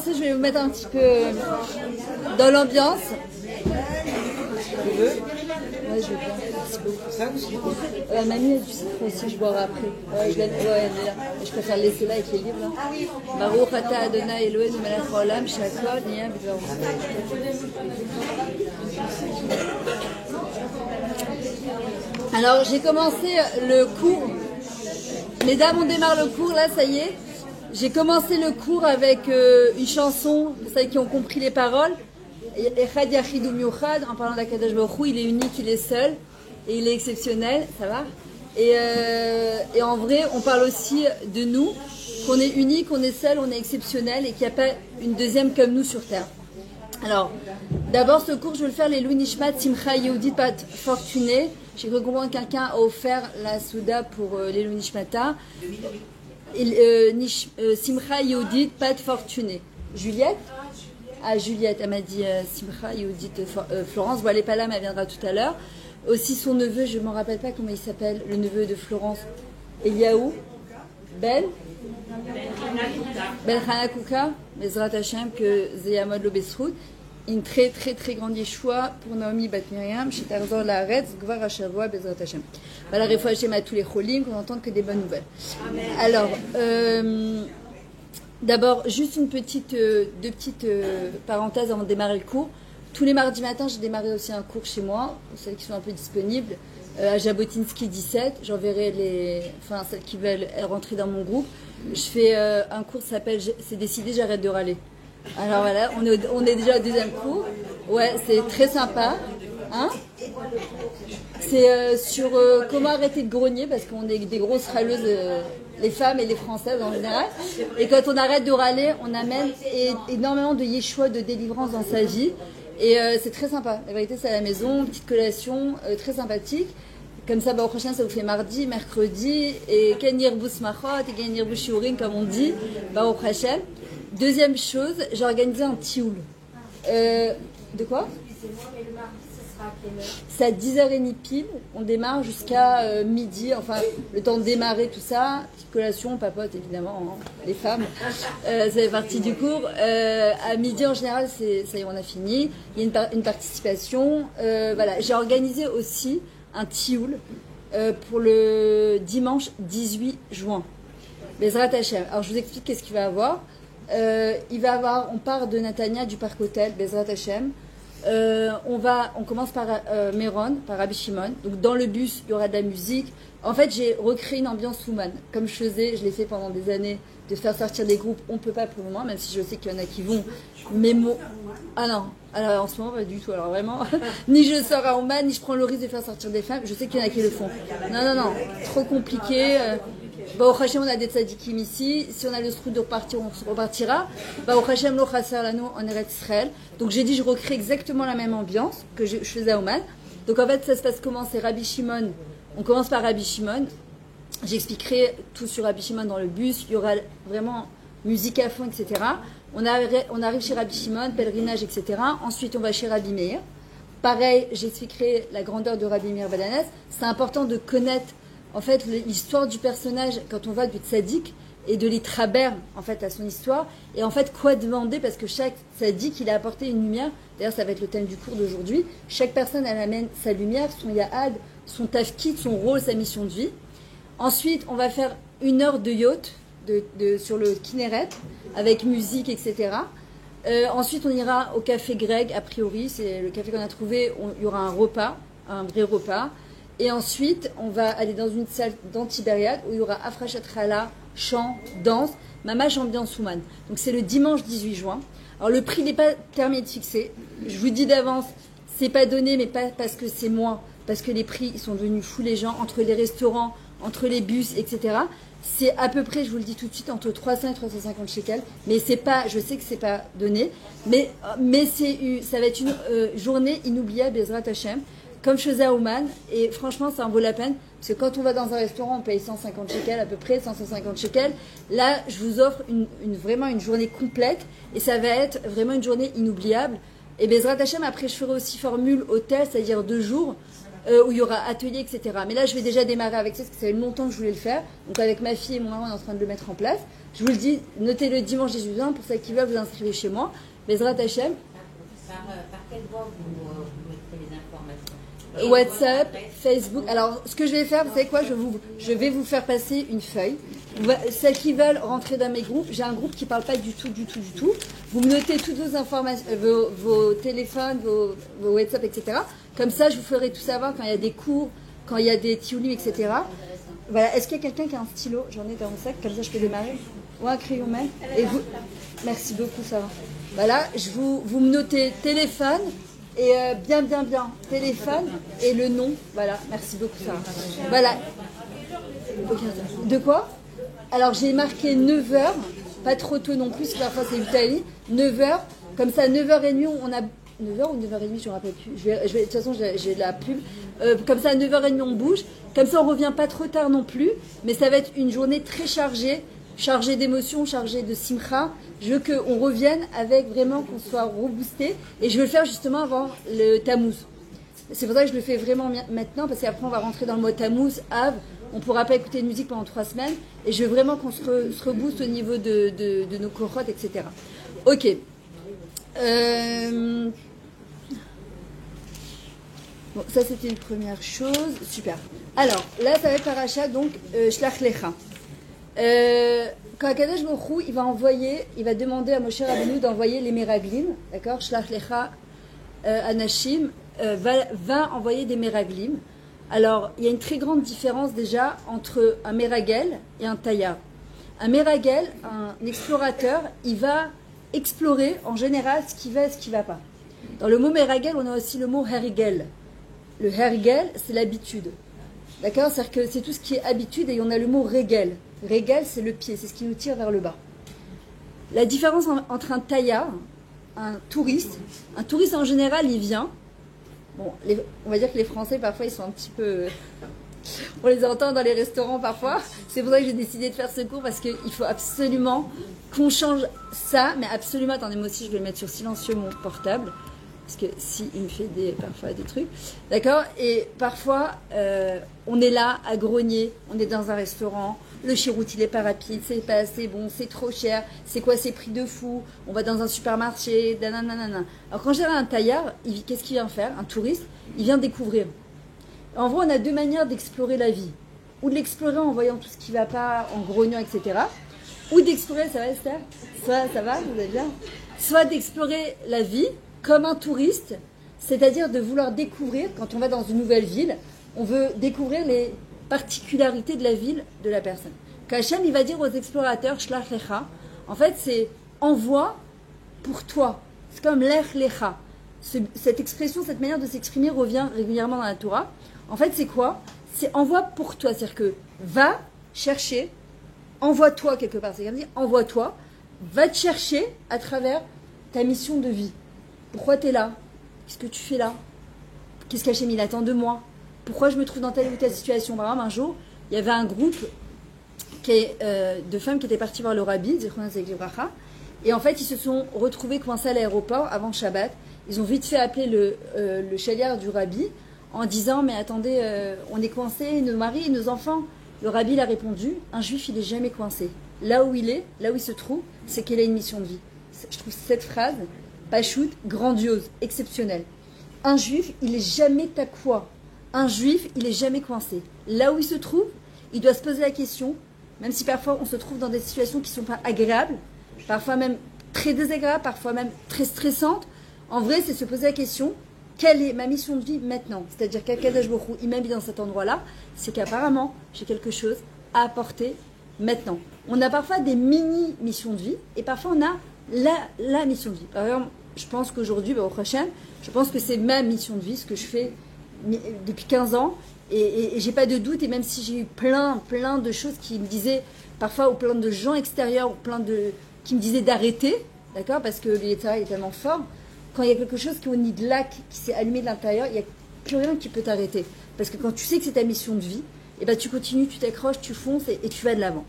commencer, je vais vous mettre un petit peu dans l'ambiance. Ouais, je veux bien. Merci beaucoup. Mamie a du sucre aussi, je boirai après. Ouais, elle est là. Je préfère le laisser là avec les livres. Baruch ata Adonai Eloheinu melech haolam shehakol nהיה bidvaro. Alors, j'ai commencé le cours. Mesdames, on démarre le cours, là, ça y est. J'ai commencé le cours avec une chanson, pour celles qui ont compris les paroles. Echad Yachid U'Miuchad, en parlant d'Akadosh Baruch Hu, il est unique, il est seul, et il est exceptionnel, ça va. Et en vrai, on parle aussi de nous, qu'on est unique, on est seul, on est exceptionnel, et qu'il n'y a pas une deuxième comme nous sur Terre. Alors, d'abord, ce cours, je vais le faire, les Louis Nishmat, Simcha Yehudit Pat Fortuné. J'ai cru comprendre que quelqu'un a offert la Souda pour les Louis Nishmata. Simcha Yehudit Pat Fortuné. Juliette? Ah, Juliette, elle m'a dit Simcha Yehudit Florence. Bon, elle n'est pas là, mais elle viendra tout à l'heure. Aussi son neveu, je ne m'en rappelle pas comment il s'appelle, le neveu de Florence. Eliaou? Ben Hanakouka, Bezrat Hashem, que Zeyamod Lobesrout, une très très très grande Yeshua pour Naomi Bat Miriam, chez Tarzan Laaretz, Gvar Ashervoa, Bezrat Hashem. Voilà, Refoua Hashem à tous les cholim, qu'on n'entende que des bonnes nouvelles. Amen. Alors, d'abord, juste deux petites parenthèses avant de démarrer le cours. Tous les mardis matins, j'ai démarré aussi un cours chez moi, pour celles qui sont un peu disponibles, à Jabotinsky 17. J'enverrai celles qui veulent rentrer dans mon groupe. Je fais un cours qui s'appelle C'est décidé, j'arrête de râler. Alors voilà, on est déjà au deuxième cours. Ouais, c'est très sympa. Hein, c'est sur comment arrêter de grogner, parce qu'on est des grosses râleuses, les femmes et les Françaises en général. Et quand on arrête de râler, on amène énormément de Yeshua, de délivrance dans sa vie. Et c'est très sympa. La vérité, c'est à la maison, petite collation, très sympathique. Comme ça, au prochain, ça vous fait mardi, mercredi, et Kenir Bousmachot, et Kenir Bouchourin, comme on dit, au prochain. Deuxième chose, j'ai organisé un tioul. De quoi? Excusez-moi, mais le mardi, ce sera à quelle heure? C'est à 10h30 pile. On démarre jusqu'à midi, enfin, le temps de démarrer tout ça. Petite collation, on papote évidemment, hein, les femmes. Ça fait partie du cours. À midi, en général, ça y est, on a fini. Il y a une participation. Voilà. J'ai organisé aussi un tioul pour le dimanche 18 juin. Bezrat Hashem. Alors, je vous explique qu'est-ce qu'il va avoir. On part de Natania du Parc Hôtel, Bezrat Hashem. On commence par Méron, par Rabbi Shimon. Donc dans le bus, il y aura de la musique. En fait, j'ai recréé une ambiance woman. Comme je l'ai fait pendant des années, de faire sortir des groupes. On ne peut pas pour le moment, même si je sais qu'il y en a qui vont. Mais ah non, alors en ce moment, pas du tout. Alors vraiment, ni je sors à Oman, ni je prends le risque de faire sortir des femmes. Je sais qu'il y en a qui le font. Non, trop compliqué. Au Hachem, on a des tzadikim ici. Si on a le trou de repartir, on repartira. Au Hachem, lo chasser lanu en Eretz Israël. Donc j'ai dit, je recrée exactement la même ambiance que je faisais à Oman. Donc en fait, ça se passe comment? C'est Rabbi Shimon. On commence par Rabbi Shimon. J'expliquerai tout sur Rabbi Shimon dans le bus. Il y aura vraiment musique à fond, etc. On arrive chez Rabbi Shimon, pèlerinage, etc. Ensuite, on va chez Rabbi Meir. Pareil, j'expliquerai la grandeur de Rabbi Meir Badanès. C'est important de connaître en fait l'histoire du personnage quand on va du tzaddik et de l'itraber en fait à son histoire, et en fait quoi demander, parce que chaque tzaddik il a apporté une lumière. D'ailleurs ça va être le thème du cours d'aujourd'hui. Chaque personne elle amène sa lumière, son yahad, son tafkid, son rôle, sa mission de vie. Ensuite on va faire 1 heure de yacht sur le Kinneret avec musique, etc. Ensuite on ira au café Greg, a priori c'est le café qu'on a trouvé. Il y aura un repas, un vrai repas. Et ensuite, on va aller dans une salle d'Antibériade où il y aura Afrachat Chala, chant, danse, Mamash Ambiance Ouman. Donc c'est le dimanche 18 juin. Alors le prix n'est pas terminé de fixer. Je vous dis d'avance, c'est pas donné, mais pas parce que c'est moi, parce que les prix ils sont devenus fous les gens, entre les restaurants, entre les bus, etc. C'est à peu près, je vous le dis tout de suite, entre 300 et 350 shekels. Mais c'est pas, je sais que c'est pas donné, mais ça va être une journée inoubliable, Bezrat Hashem. Comme je faisais à Oman, et franchement ça en vaut la peine, parce que quand on va dans un restaurant on paye 150 shekels à peu près, 150 shekels. Là je vous offre vraiment une journée complète, et ça va être vraiment une journée inoubliable. Et Bezrat Hashem, après je ferai aussi formule hôtel, c'est-à-dire 2 jours, où il y aura atelier, etc. Mais là, je vais déjà démarrer avec ça, parce que ça fait longtemps que je voulais le faire. Donc avec ma fille et mon maman, on est en train de le mettre en place. Je vous le dis, notez le dimanche 18 juin, pour ceux qui veulent vous inscrivez chez moi. Bezrat Hachem. Par quelle voie vous mettrez les informations? WhatsApp, Facebook. Alors, ce que je vais faire, vous savez quoi, je vais vous faire passer une feuille. Celles qui veulent rentrer dans mes groupes, j'ai un groupe qui ne parle pas du tout. Vous me notez toutes vos informations, vos téléphones, vos WhatsApp, etc. Comme ça, je vous ferai tout savoir quand il y a des cours, quand il y a des tioulis, etc. Voilà. Est-ce qu'il y a quelqu'un qui a un stylo? J'en ai dans mon sac, comme ça je peux démarrer. Ou un crayon même. Et vous... Merci beaucoup, Sarah. Voilà, vous me notez téléphone. Et bien, téléphone et le nom. Voilà, merci beaucoup, Sarah. Voilà. De quoi? Alors, j'ai marqué 9 h, pas trop tôt non plus, parce que parfois c'est l'Italie. 9 h, comme ça, 9h30, on a. 9 h ou 9h30, je ne me rappelle plus. De toute façon, j'ai de la pub. Comme ça, à 9h30, on bouge. Comme ça, on ne revient pas trop tard non plus. Mais ça va être une journée très chargée d'émotions, chargée de simcha. Je veux qu'on revienne avec vraiment qu'on soit reboosté. Et je veux le faire justement avant le Tammuz. C'est pour ça que je le fais vraiment maintenant, parce qu'après on va rentrer dans le mois Tammuz, Av. On ne pourra pas écouter de musique pendant 3 semaines. Et je veux vraiment qu'on se rebooste au niveau de nos cohortes, etc. Ok. Bon, ça c'était une première chose. Super. Alors, là ça va être paracha, donc Shlach Lecha. Quand Akadosh Baruch Hu, il va demander à Moshe Rabbeinu d'envoyer les Meraglim, d'accord, Shlach Lecha Anashim, va envoyer des Meraglim. Alors, il y a une très grande différence déjà entre un Meragel et un Tayyar. Un Meragel, un explorateur, il va explorer en général ce qui va et ce qui ne va pas. Dans le mot Meragel, on a aussi le mot Hergel. Le Hergel, c'est l'habitude. D'accord? C'est-à-dire que c'est tout ce qui est habitude, et on a le mot Regel. Regel, c'est le pied, c'est ce qui nous tire vers le bas. La différence entre un taillard, un touriste en général, il vient. Bon, on va dire que les Français, parfois, ils sont un petit peu... on les entend dans les restaurants parfois. C'est pour ça que j'ai décidé de faire ce cours, parce qu'il faut absolument qu'on change ça. Mais absolument, attendez, moi aussi, je vais mettre sur silencieux mon portable. Parce que si il me fait parfois des trucs, d'accord. Et parfois, on est là à grogner, on est dans un restaurant, le chiroute il est pas rapide, c'est pas assez bon, c'est trop cher, c'est quoi ces prix de fou, on va dans un supermarché, nanana. Alors quand j'ai un taillard, qu'est-ce qu'il vient faire? Un touriste, il vient découvrir. En vrai, on a 2 manières d'explorer la vie. Ou de l'explorer en voyant tout ce qui va pas, en grognant, etc. Ou d'explorer, ça va Esther? Ça va, vous allez bien? Soit d'explorer la vie comme un touriste, c'est-à-dire de vouloir découvrir, quand on va dans une nouvelle ville, on veut découvrir les particularités de la ville de la personne. Qu'Hachem, il va dire aux explorateurs, Shlach Lecha, en fait, c'est envoi pour toi. C'est comme Lech Lecha. Cette expression, cette manière de s'exprimer revient régulièrement dans la Torah. En fait, c'est quoi? C'est envoi pour toi. C'est-à-dire que va chercher, envoie-toi quelque part. C'est comme dire, envoie-toi, va te chercher à travers ta mission de vie. Pourquoi tu es là? Qu'est-ce que tu fais là? Qu'est-ce qu'Hachem il attend de moi? Pourquoi je me trouve dans telle ou telle situation? Par exemple, un jour, il y avait un groupe de femmes qui étaient parties voir le rabbi, et en fait, ils se sont retrouvés coincés à l'aéroport avant Shabbat. Ils ont vite fait appeler le chaliard du rabbi en disant, mais attendez, on est coincés, nos maris et nos enfants. Le rabbi il a répondu, un juif, il n'est jamais coincé. Là où il est, là où il se trouve, c'est qu'il a une mission de vie. Je trouve cette phrase... Pachout, grandiose, exceptionnelle. Un juif, il est jamais taquois. Un juif, il est jamais coincé. Là où il se trouve, il doit se poser la question, même si parfois on se trouve dans des situations qui ne sont pas agréables, parfois même très désagréables, parfois même très stressantes. En vrai, c'est se poser la question, quelle est ma mission de vie maintenant? C'est-à-dire qu'Akadosh Baruch Hu, il m'a mis dans cet endroit-là, c'est qu'apparemment, j'ai quelque chose à apporter maintenant. On a parfois des mini-missions de vie, et parfois on a la mission de vie. Par exemple, je pense qu'aujourd'hui, au prochain, je pense que c'est ma mission de vie, ce que je fais depuis 15 ans, et j'ai pas de doute, et même si j'ai eu plein de choses qui me disaient, parfois, ou plein de gens extérieurs, qui me disaient d'arrêter, d'accord, parce que le travail est tellement fort, quand il y a quelque chose qui est au nid de lac, qui s'est allumé de l'intérieur, il n'y a plus rien qui peut t'arrêter. Parce que quand tu sais que c'est ta mission de vie, et ben tu continues, tu t'accroches, tu fonces, et tu vas de l'avant.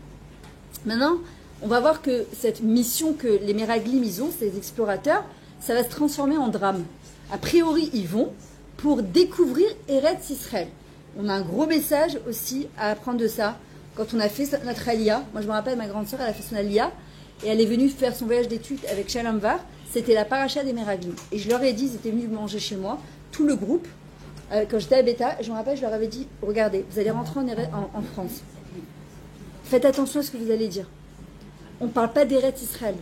Maintenant, on va voir que cette mission que les Meraglim ils ont, ces explorateurs, ça va se transformer en drame. A priori, ils vont. pour découvrir Eretz Israël. On a un gros message aussi à apprendre de ça. Quand on a fait notre Aliyah, moi je me rappelle, ma grande sœur, elle a fait son Aliyah, et elle est venue faire son voyage d'études avec Shalom Var, c'était la paracha des Meraglim. Et je leur ai dit, ils étaient venus manger chez moi, tout le groupe, quand j'étais à Beta, je me rappelle, je leur avais dit, regardez, vous allez rentrer en France. Faites attention à ce que vous allez dire. On ne parle pas d'Eretz Israël.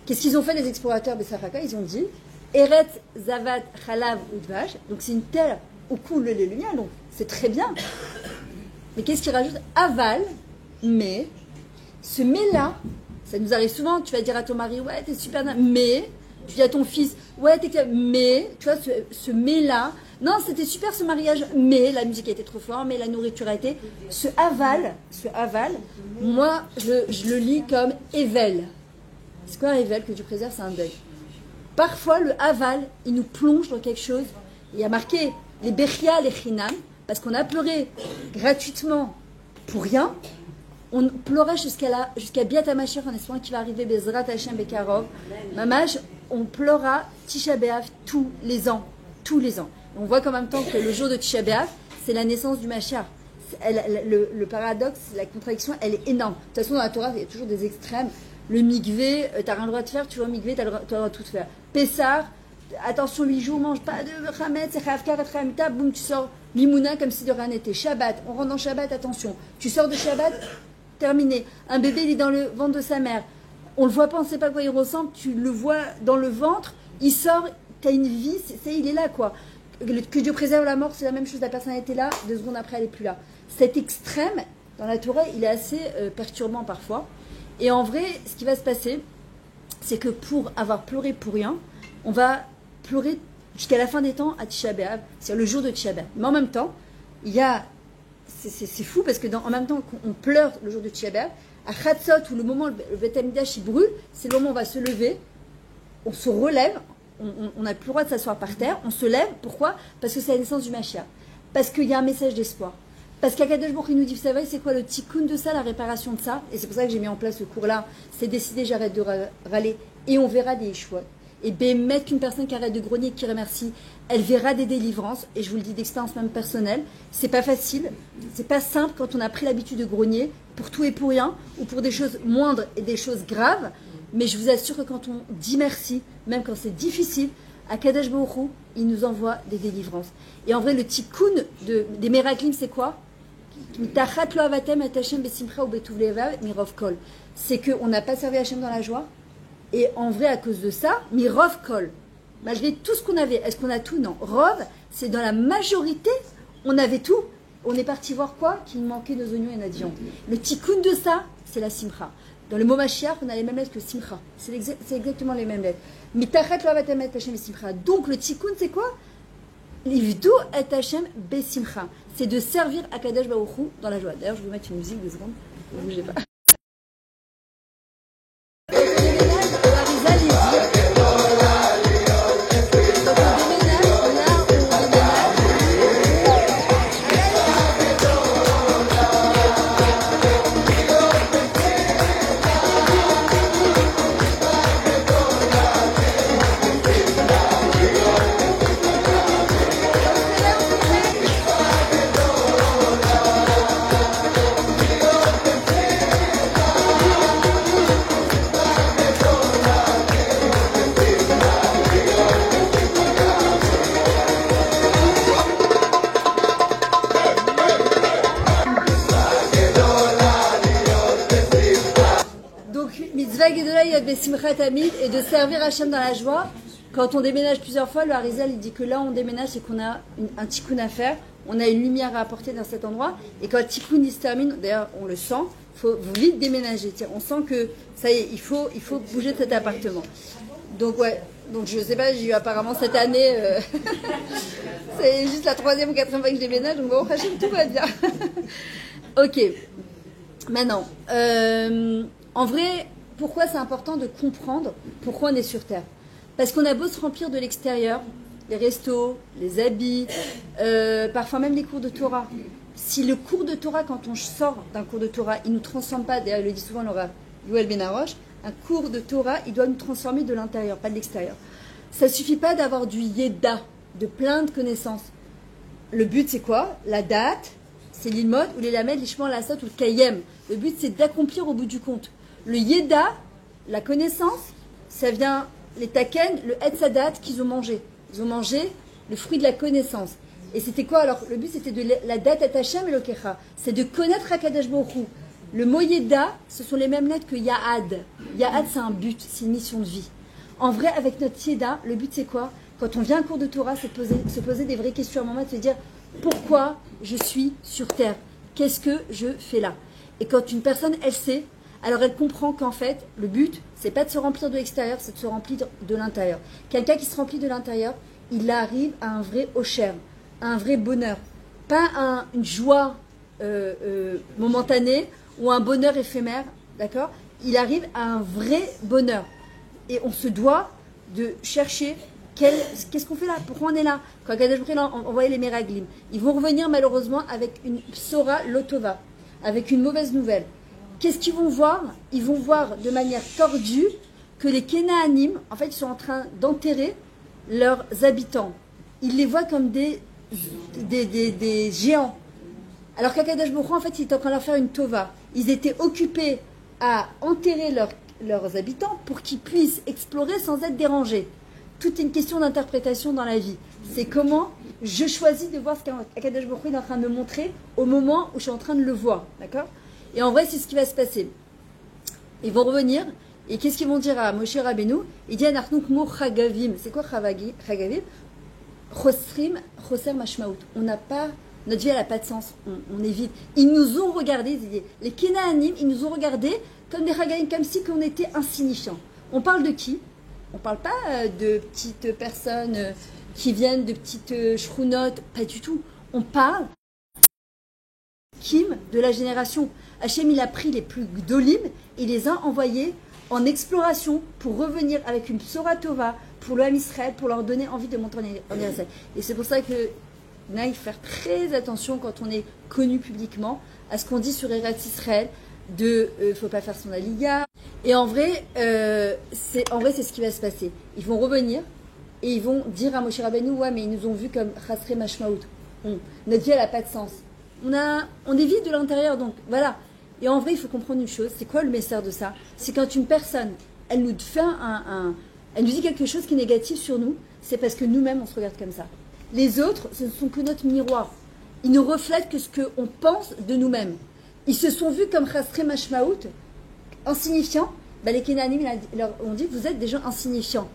Qu'est-ce qu'ils ont fait les explorateurs Bessaraka? Ils ont dit, Eretz Zavat Chalav Udvash, donc c'est une terre où coule le lait et le miel, donc c'est très bien. Mais qu'est-ce qu'ils rajoutent? Aval, mais, ce mais-là, ça nous arrive souvent, tu vas dire à ton mari, ouais, t'es super, mais, tu dis à ton fils, ouais, t'es, mais, tu vois, ce mais-là, non, c'était super ce mariage, mais la musique a été trop forte, mais la nourriture a été, ce aval, moi, je le lis comme ével. C'est quoi un ével? Que Dieu préserve, c'est un deuil. Parfois, le aval, il nous plonge dans quelque chose. Il y a marqué les bechia, les chinam, parce qu'on a pleuré gratuitement pour rien. On pleurait jusqu'à Biat HaMashiach en espérant qu'il va arriver Bezrat Hashem Bekarov. Mamash, on pleura Tisha B'Av tous les ans. Tous les ans. On voit qu'en même temps que le jour de Tisha B'Av, c'est la naissance du Mashiach. Le paradoxe, la contradiction, elle est énorme. De toute façon, dans la Torah, il y a toujours des extrêmes. Le mikvé, t'as rien le droit de faire, tu vas au mikvé, t'as le droit de tout faire. Pessar, attention, 8 jours, mange pas de chametz, c'est chavkar et chamita, boum, tu sors mimouna comme si de rien n'était. Shabbat, on rentre dans Shabbat, attention. Tu sors de Shabbat, terminé. Un bébé, il est dans le ventre de sa mère. On le voit pas, on sait pas à quoi il ressemble, tu le vois dans le ventre, il sort, t'as une vie, il est là, quoi. Que Dieu préserve la mort, c'est la même chose, la personne était là, 2 secondes après, elle est plus là. Cet extrême, dans la Torah, il est assez perturbant parfois. Et en vrai, ce qui va se passer, c'est que pour avoir pleuré pour rien, on va pleurer jusqu'à la fin des temps à Tisha B'Av, c'est-à-dire le jour de Tisha B'Av. Mais en même temps, il y a, c'est fou parce que en même temps qu'on pleure le jour de Tisha B'Av, à Chatzot, où le moment où le Beth Amikdash il brûle, c'est le moment où on va se lever, on se relève, on n'a plus le droit de s'asseoir par terre, on se lève. Pourquoi? Parce que c'est la naissance du Mashiach. Parce qu'il y a un message d'espoir. Parce qu'Akadosh Baruch Hu nous dit, vous savez, c'est quoi le tikkun de ça, la réparation de ça? Et c'est pour ça que j'ai mis en place ce cours-là. C'est décidé, j'arrête de râler. Et on verra des échoues. Et mettre qu'une personne qui arrête de grogner et qui remercie, elle verra des délivrances. Et je vous le dis d'expérience même personnelle, c'est pas facile, c'est pas simple quand on a pris l'habitude de grogner pour tout et pour rien, ou pour des choses moindres et des choses graves. Mais je vous assure que quand on dit merci, même quand c'est difficile, Akadosh Baruch Hu, il nous envoie des délivrances. Et en vrai, le tikkun des Meraglim, c'est quoi? C'est qu'on n'a pas servi Hachem dans la joie. Et en vrai, à cause de ça, Mirov Kol, malgré tout ce qu'on avait, est-ce qu'on a tout? Non. Rov, c'est dans la majorité, on avait tout. On est parti voir quoi? Qu'il manquait nos oignons et notre viande. Le tikkun de ça, c'est la simcha. Dans le mot Mashiach, on a les mêmes lettres que simcha. C'est exactement les mêmes lettres. Donc le tikkun, c'est quoi? Livdu et Hashem besimcha. C'est de servir Akadosh Baruch Hu dans la joie. D'ailleurs, je vais vous mettre une musique 2 secondes. Ne bougez pas. Et de servir Hachem dans la joie. Quand on déménage plusieurs fois, le Harizal il dit que là on déménage et qu'on a un tikkun à faire, on a une lumière à apporter dans cet endroit, et quand le tikkun il se termine, d'ailleurs on le sent, il faut vite déménager. On sent que ça y est, il faut bouger de cet appartement. Donc ouais, donc je sais pas, j'ai eu apparemment cette année, c'est juste la 3e ou 4e fois que je déménage, donc bon, Hachem, tout va bien. Ok, maintenant, en vrai, pourquoi c'est important de comprendre pourquoi on est sur Terre? Parce qu'on a beau se remplir de l'extérieur, les restos, les habits, parfois même les cours de Torah. Si le cours de Torah, quand on sort d'un cours de Torah, il ne nous transforme pas, d'ailleurs il le dit souvent Laura Yoel Benaroche, un cours de Torah, il doit nous transformer de l'intérieur, pas de l'extérieur. Ça ne suffit pas d'avoir du yeda, de plein de connaissances. Le but, c'est quoi? La date, c'est l'ilmod, ou les lamed, l'ishman, la sot, ou le kayem. Le but, c'est d'accomplir au bout du compte. Le yeda, la connaissance, ça vient, les taken, le etzadat qu'ils ont mangé. Ils ont mangé le fruit de la connaissance. Et c'était quoi alors? Le but, c'était de la date et Hashem et le kecha. C'est de connaître Hakadosh Baruch Hu. Le mot yeda, ce sont les mêmes lettres que Yahad. Yahad, c'est un but, c'est une mission de vie. En vrai, avec notre yeda, le but, c'est quoi? Quand on vient à un cours de Torah, c'est de se poser des vraies questions à un moment, de se dire pourquoi je suis sur terre? Qu'est-ce que je fais là? Et quand une personne, elle sait, alors elle comprend qu'en fait, le but, c'est pas de se remplir de l'extérieur, c'est de se remplir de l'intérieur. Quelqu'un qui se remplit de l'intérieur, il arrive à un vrai osher, à un vrai bonheur. Pas une joie momentanée ou un bonheur éphémère, d'accord? Il arrive à un vrai bonheur. Et on se doit de chercher qu'est-ce qu'on fait là? Pourquoi on est là? Quand Kadosh Baruch Hu a envoyé les Meraglim, ils vont revenir malheureusement avec une psora lotova, avec une mauvaise nouvelle. Qu'est-ce qu'ils vont voir? Ils vont voir de manière tordue que les Kénaanim, en fait, ils sont en train d'enterrer leurs habitants. Ils les voient comme des géants. Alors qu'Akadosh Baruch Hu, en fait, il est en train de leur faire une tova. Ils étaient occupés à enterrer leurs habitants pour qu'ils puissent explorer sans être dérangés. Tout est une question d'interprétation dans la vie. C'est comment je choisis de voir ce qu'Akadosh Baruch Hu est en train de me montrer au moment où je suis en train de le voir. D'accord? Et en vrai, c'est ce qui va se passer. Ils vont revenir, et qu'est-ce qu'ils vont dire à Moshe Rabbeinu? Il dit Anarnouk Mo Chagavim. C'est quoi Chagavim? Chosrim, Choser Mashmaout. On n'a pas, notre vie, elle n'a pas de sens. On est vide. Ils nous ont regardés, les Kénaanim, ils nous ont regardés comme des Chagavim, comme si on était insignifiants. On parle de qui? On ne parle pas de petites personnes qui viennent de petites shrounotes, pas du tout. On parle de la génération. Hachem, il a pris les plus gdolim et les a envoyés en exploration pour revenir avec une psora tova pour le Ham Israël, pour leur donner envie de monter en Israël. Et c'est pour ça que il faut faire très attention quand on est connu publiquement à ce qu'on dit sur Eretz Israël de faut pas faire son aliyah. Et en vrai, c'est ce qui va se passer. Ils vont revenir et ils vont dire à Moshe Rabbeinu, ouais, mais ils nous ont vus comme Chasrei Mashmaout. Notre vie, elle n'a pas de sens. On est vide de l'intérieur, donc voilà. Et en vrai, il faut comprendre une chose. C'est quoi le message de ça? C'est quand une personne, elle nous fait elle nous dit quelque chose qui est négatif sur nous, c'est parce que nous-mêmes, on se regarde comme ça. Les autres, ce ne sont que notre miroir. Ils ne reflètent que ce qu'on pense de nous-mêmes. Ils se sont vus comme Chasrei Mashmaout, insignifiants. Bah, les Kénanim, leur ont dit, vous êtes des gens insignifiants.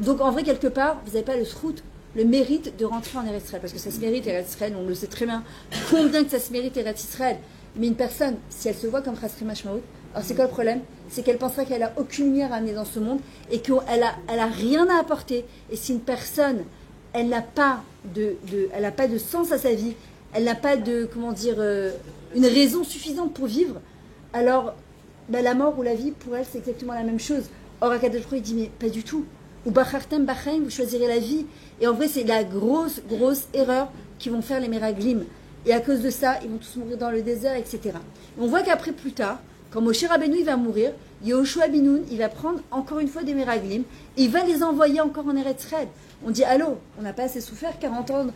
Donc en vrai, quelque part, vous n'avez pas le srout, le mérite de rentrer en Eretz Israël, parce que ça se mérite Eretz Israël, on le sait très bien, combien que ça se mérite Eretz Israël. Mais une personne, si elle se voit comme Chasrei Mashmaout, alors c'est quoi le problème? C'est qu'elle pensera qu'elle n'a aucune lumière à amener dans ce monde et qu'elle a rien à apporter. Et si une personne, elle n'a pas de sens à sa vie, elle n'a pas de, une raison suffisante pour vivre, alors la mort ou la vie, pour elle, c'est exactement la même chose. Or, Akadosh Baruch Hu, il dit, mais pas du tout. Ou Bachartem Bachaim, vous choisirez la vie. Et en vrai, c'est la grosse erreur qu'ils vont faire les Meraglim. Et à cause de ça, ils vont tous mourir dans le désert, etc. Et on voit qu'après, plus tard, quand Moshe Rabbeinu il va mourir, Yehoshua Binoun, il va prendre encore une fois des Meraglim et il va les envoyer encore en Eretz Israël. On dit, allô, on n'a pas assez souffert, 40 ans,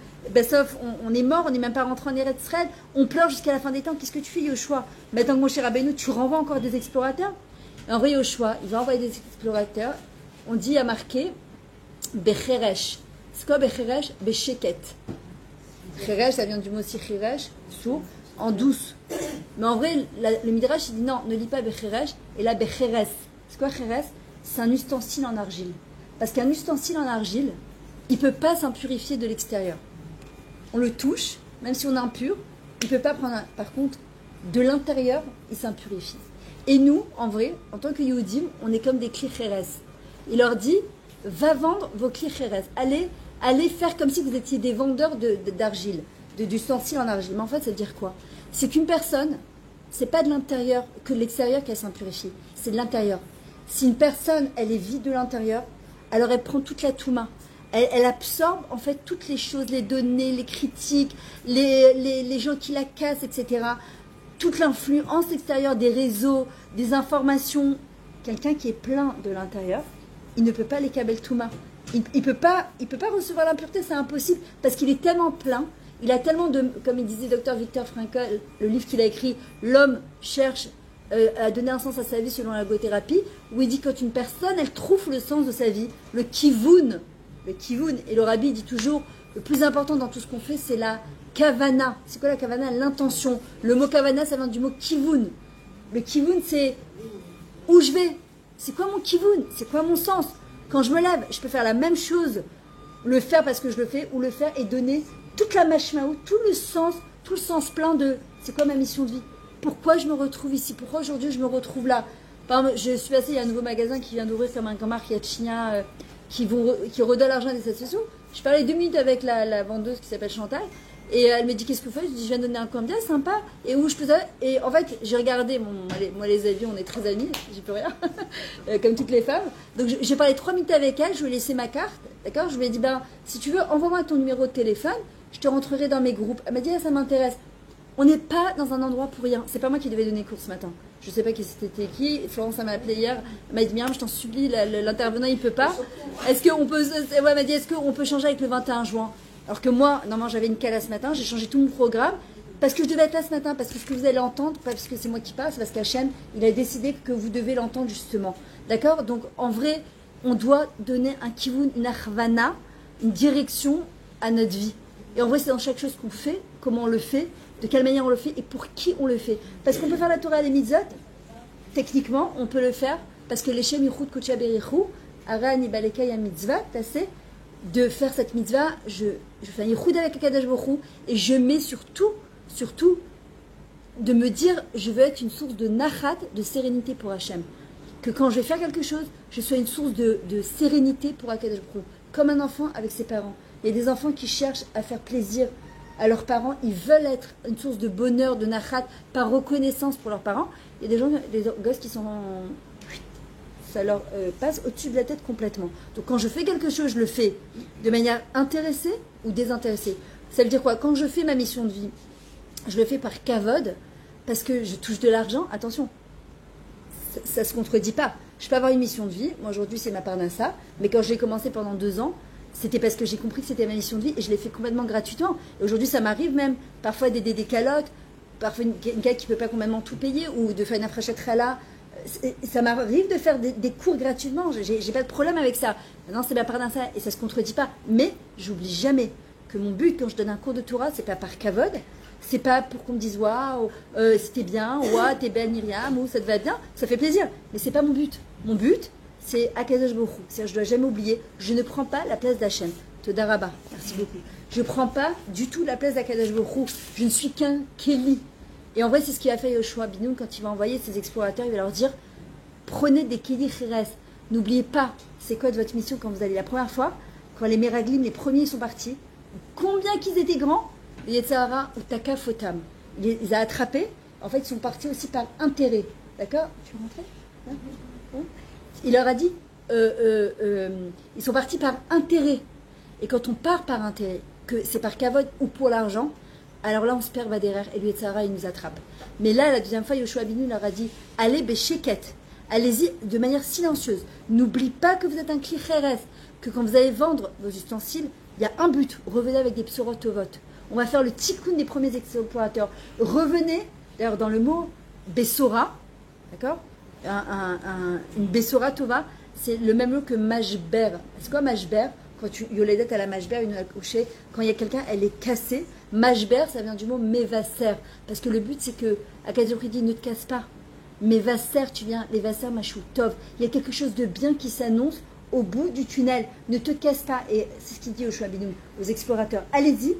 sauf on est mort, on n'est même pas rentré en Eretz Israël, on pleure jusqu'à la fin des temps, qu'est-ce que tu fais, Yehoshua? Maintenant que Moshe Rabbeinu, tu renvoies encore des explorateurs? Et en vrai, Yehoshua, il va envoyer des explorateurs. On dit, il y a marqué, Becheresh. C'est quoi Becheresh? Besheket. Cheresh, ça vient du mot aussi Cheresh, sourd, en douce. Mais en vrai, le Midrash, il dit non, ne lis pas Becheresh, et là, Becheres. C'est quoi Cheres? C'est un ustensile en argile. Parce qu'un ustensile en argile, il ne peut pas s'impurifier de l'extérieur. On le touche, même si on est impur, il ne peut pas prendre par contre, de l'intérieur, il s'impurifie. Et nous, en vrai, en tant que Yehudim, on est comme des kli Cheres. Il leur dit, va vendre vos kli Cheres. Allez faire comme si vous étiez des vendeurs d'argile, d'ustensiles en argile. Mais en fait, ça veut dire quoi? C'est qu'une personne, c'est pas de l'intérieur que de l'extérieur qu'elle s'impurifie, c'est de l'intérieur. Si une personne, elle est vide de l'intérieur, alors elle prend toute la touma. Elle absorbe en fait toutes les choses, les données, les critiques, les gens qui la cassent, etc. Toute l'influence extérieure des réseaux, des informations. Quelqu'un qui est plein de l'intérieur, il ne peut pas les kabel touma. il peut pas recevoir l'impureté, c'est impossible, parce qu'il est tellement plein, il a tellement de, comme il disait Dr Viktor Frankl, le livre qu'il a écrit, L'homme cherche à donner un sens à sa vie selon la logothérapie, où il dit quand une personne, elle trouve le sens de sa vie, le kivun, et le rabbi dit toujours, le plus important dans tout ce qu'on fait, c'est la kavana. C'est quoi la kavana? L'intention. Le mot kavana, ça vient du mot kivun. Le kivun, c'est où je vais. C'est quoi mon kivun? C'est quoi mon sens? Quand je me lève, je peux faire la même chose, le faire parce que je le fais, ou le faire et donner toute la mashmaou, tout le sens plein de c'est quoi ma mission de vie? Pourquoi je me retrouve ici? Pourquoi aujourd'hui je me retrouve là? Par exemple, je suis passée, il y a un nouveau magasin qui vient d'ouvrir comme un Kamar Yatchinia qui redonne l'argent des associations. Je parlais 2 minutes avec la vendeuse qui s'appelle Chantal. Et elle me dit qu'est-ce que vous faites? Je dis je viens de donner un candidat sympa. Et où je peux ça? Et en fait j'ai regardé, moi les amis on est très amis, j'y peux rien, comme toutes les femmes. Donc j'ai parlé 3 minutes avec elle, je lui ai laissé ma carte, d'accord? Je lui ai dit ben si tu veux envoie-moi ton numéro de téléphone, je te rentrerai dans mes groupes. Elle m'a dit ah, ça m'intéresse. On n'est pas dans un endroit pour rien. C'est pas moi qui devais donner cours ce matin. Je sais pas qui c'était qui. Florence m'a appelé hier. Elle m'a dit Myriam, je t'en supplie, l'intervenant il peut pas. Est-ce qu'on peut, elle m'a dit est-ce qu'on peut changer avec le 21 juin? Alors que moi, normalement, j'avais une cala ce matin, j'ai changé tout mon programme parce que je devais être là ce matin, parce que ce que vous allez entendre, pas parce que c'est moi qui parle, c'est parce qu'Hachem, il a décidé que vous devez l'entendre justement. D'accord? Donc, en vrai, on doit donner un kivun, une achvana, une direction à notre vie. Et en vrai, c'est dans chaque chose qu'on fait, comment on le fait, de quelle manière on le fait et pour qui on le fait. Parce qu'on peut faire la Torah et les mitzvot, techniquement, on peut le faire parce que les Shem Yichud Kodesh Berichu, Aran Ibaleka Ya Mitzvah, c'est de faire cette mitzvah, je fais un yichud avec Akadosh Baruch Hu et je mets surtout, de me dire, je veux être une source de nachat, de sérénité pour Hachem. Que quand je vais faire quelque chose, je sois une source de sérénité pour Akadosh Baruch Hu. Comme un enfant avec ses parents. Il y a des enfants qui cherchent à faire plaisir à leurs parents, ils veulent être une source de bonheur, de nachat, par reconnaissance pour leurs parents. Il y a des gosses qui sont ça leur passe au-dessus de la tête complètement. Donc quand je fais quelque chose, je le fais de manière intéressée ou désintéressée. Ça veut dire quoi? Quand je fais ma mission de vie, je le fais par kavod, parce que je touche de l'argent. Attention, ça ne se contredit pas. Je peux avoir une mission de vie. Moi aujourd'hui c'est ma parnassa, mais quand j'ai commencé pendant 2 ans, c'était parce que j'ai compris que c'était ma mission de vie et je l'ai fait complètement gratuitement. Et aujourd'hui ça m'arrive même parfois d'aider des calottes, parfois une gars qui ne peut pas complètement tout payer, ou de faire une afrachet là. Ça m'arrive de faire des cours gratuitement, j'ai pas de problème avec ça. Maintenant c'est ma part d'un ça et ça se contredit pas. Mais j'oublie jamais que mon but quand je donne un cours de Torah, c'est pas par kavod, c'est pas pour qu'on me dise waouh, c'était bien, waouh, t'es belle Myriam, ou ça te va bien, ça fait plaisir. Mais c'est pas mon but. Mon but, c'est Akadosh Baruch Hu. C'est-à-dire je dois jamais oublier, je ne prends pas la place d'Hachem. Toda Rabba, merci beaucoup. Je prends pas du tout la place d'Akadosh Baruch Hu. Je ne suis qu'un Kéli. Et en vrai, c'est ce qu'il a fait Yoshua Binoun quand il va envoyer ses explorateurs. Il va leur dire prenez des Kéli Chires. N'oubliez pas, c'est quoi de votre mission quand vous allez la première fois, quand les Meraglim, les premiers, sont partis, combien qu'ils étaient grands, les Yetzahara ou Taka Fotam. Il les a attrapés. En fait, ils sont partis aussi par intérêt. D'accord? Tu veux rentrer? Il leur a dit ils sont partis par intérêt. Et quand on part par intérêt, que c'est par kavod ou pour l'argent, alors là on se perd derrière et lui et Sarah il nous attrape. Mais là la deuxième fois Yoshua Binu leur a dit allez béchéquette, allez-y de manière silencieuse. N'oublie pas que vous êtes un clichérès, que quand vous allez vendre vos ustensiles, il y a un but, revenez avec des psorot tovot. On va faire le tikkun des premiers explorateurs. Revenez, d'ailleurs dans le mot Bessora, d'accord, une Bessora tova, c'est le même mot que Mashber. C'est quoi Mashber? Quand Yoledet à la Mashber, une accouchée, quand il y a quelqu'un, elle est cassée. Mashber, ça vient du mot Mevaser. Parce que le but, c'est que, Akadosh dit, ne te casse pas. Mevaser, tu viens, les Vaser Mashou Tov. Il y a quelque chose de bien qui s'annonce au bout du tunnel. Ne te casse pas. Et c'est ce qu'il dit au Binoun, aux explorateurs. Allez-y,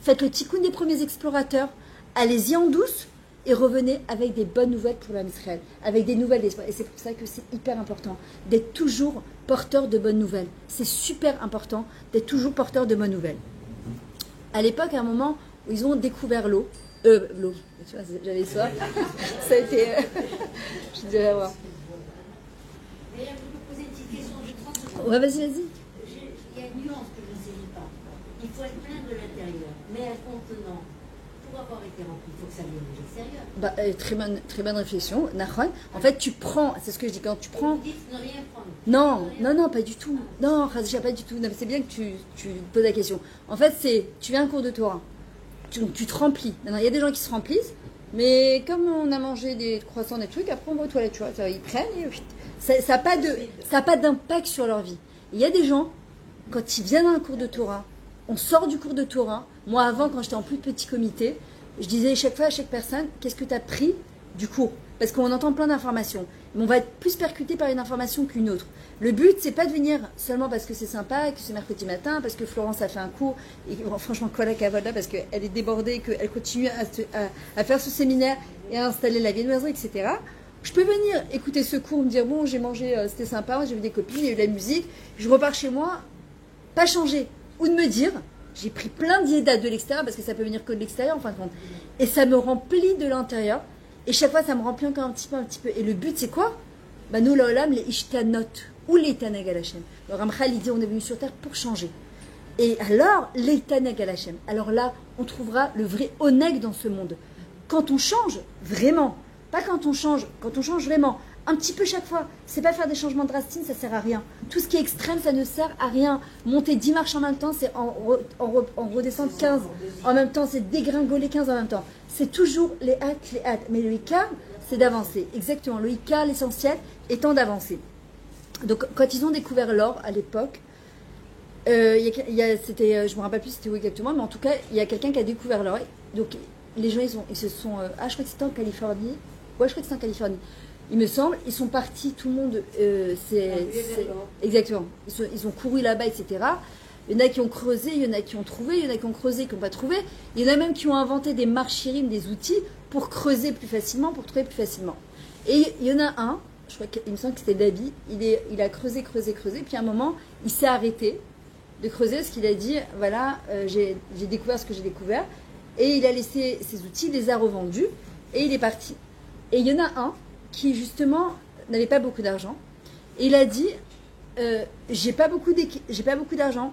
faites le tikkun des premiers explorateurs. Allez-y en douce. Et revenez avec des bonnes nouvelles pour l'âme Israël, avec des nouvelles d'espoir. Et c'est pour ça que c'est hyper important d'être toujours porteur de bonnes nouvelles. C'est super important d'être toujours porteur de bonnes nouvelles. À l'époque, à un moment où ils ont découvert l'eau, tu vois, j'avais soif, ça a été... je devais avoir. Mais là, je peux poser une petite question de 30 secondes. Ouais, vas-y. Il y a une nuance que je ne saisis pas. Il faut être plein de l'intérieur, mais à contenant. pour avoir été rempli, il faut que ça vienne de l'extérieur. Très bonne réflexion. Nahon. En fait, tu prends, c'est ce que je dis, quand tu prends. Vous dites ne rien prendre. Non, pas du tout. Non, Khadija, pas du tout. C'est bien que tu poses la question. En fait, tu viens à un cours de Torah. Tu te remplis. Maintenant, il y a des gens qui se remplissent, mais comme on a mangé des croissants, des trucs, après on va aux toilettes, tu vois. Ils prennent et ça n'a pas d'impact sur leur vie. Il y a des gens, quand ils viennent à un cours de Torah, on sort du cours de Torah. Moi, avant, quand j'étais en plus petit comité, je disais chaque fois à chaque personne, qu'est-ce que tu as pris du cours? Parce qu'on entend plein d'informations. Mais on va être plus percuté par une information qu'une autre. Le but, c'est pas de venir seulement parce que c'est sympa, que c'est mercredi matin, parce que Florence a fait un cours, et franchement, Kola Kavoda, parce qu'elle est débordée, qu'elle continue à faire ce séminaire et à installer la viennoiserie, etc. Je peux venir écouter ce cours, me dire, bon, j'ai mangé, c'était sympa, j'ai vu des copines, il y a eu de la musique, je repars chez moi, pas changer. Ou de me dire, j'ai pris plein d'idées de l'extérieur, parce que ça peut venir que de l'extérieur, en fin de compte. Et ça me remplit de l'intérieur. Et chaque fois, ça me remplit encore un petit peu. Et le but, c'est quoi? Nous, l'olam, les ishtanot, ou les tanag al Hashem. Le Ramchal, il dit, on est venu sur terre pour changer. Et alors, les tanag al Hashem. Alors là, on trouvera le vrai oneg dans ce monde. Quand on change, vraiment. Pas quand on change vraiment. Un petit peu chaque fois. C'est pas faire des changements drastiques, ça sert à rien. Tout ce qui est extrême, ça ne sert à rien. Monter 10 marches en même temps, c'est en redescendre 15 en même temps, c'est dégringoler 15 en même temps. C'est toujours les hâtes. Mais le Icar, c'est d'avancer. Exactement. Le Icar, l'essentiel, étant d'avancer. Donc, quand ils ont découvert l'or à l'époque, c'était, je me rappelle plus c'était où exactement, mais en tout cas, il y a quelqu'un qui a découvert l'or. Donc, les gens, ils se sont. Je crois que c'était en Californie. Ouais, je crois que c'était en Californie. Il me semble, ils sont partis, tout le monde, exactement, ils ont couru là-bas, etc. Il y en a qui ont creusé, il y en a qui ont trouvé, il y en a qui ont creusé, qui n'ont pas trouvé. Il y en a même qui ont inventé des marchirim, des outils pour creuser plus facilement, pour trouver plus facilement. Et il y en a un, je crois qu'il me semble que c'était Dabi, il a creusé, puis à un moment, il s'est arrêté de creuser parce qu'il a dit, voilà, j'ai découvert ce que j'ai découvert. Et il a laissé ses outils, il les a revendus, et il est parti. Et il y en a un qui justement n'avait pas beaucoup d'argent. Et il a dit, j'ai pas beaucoup d'argent,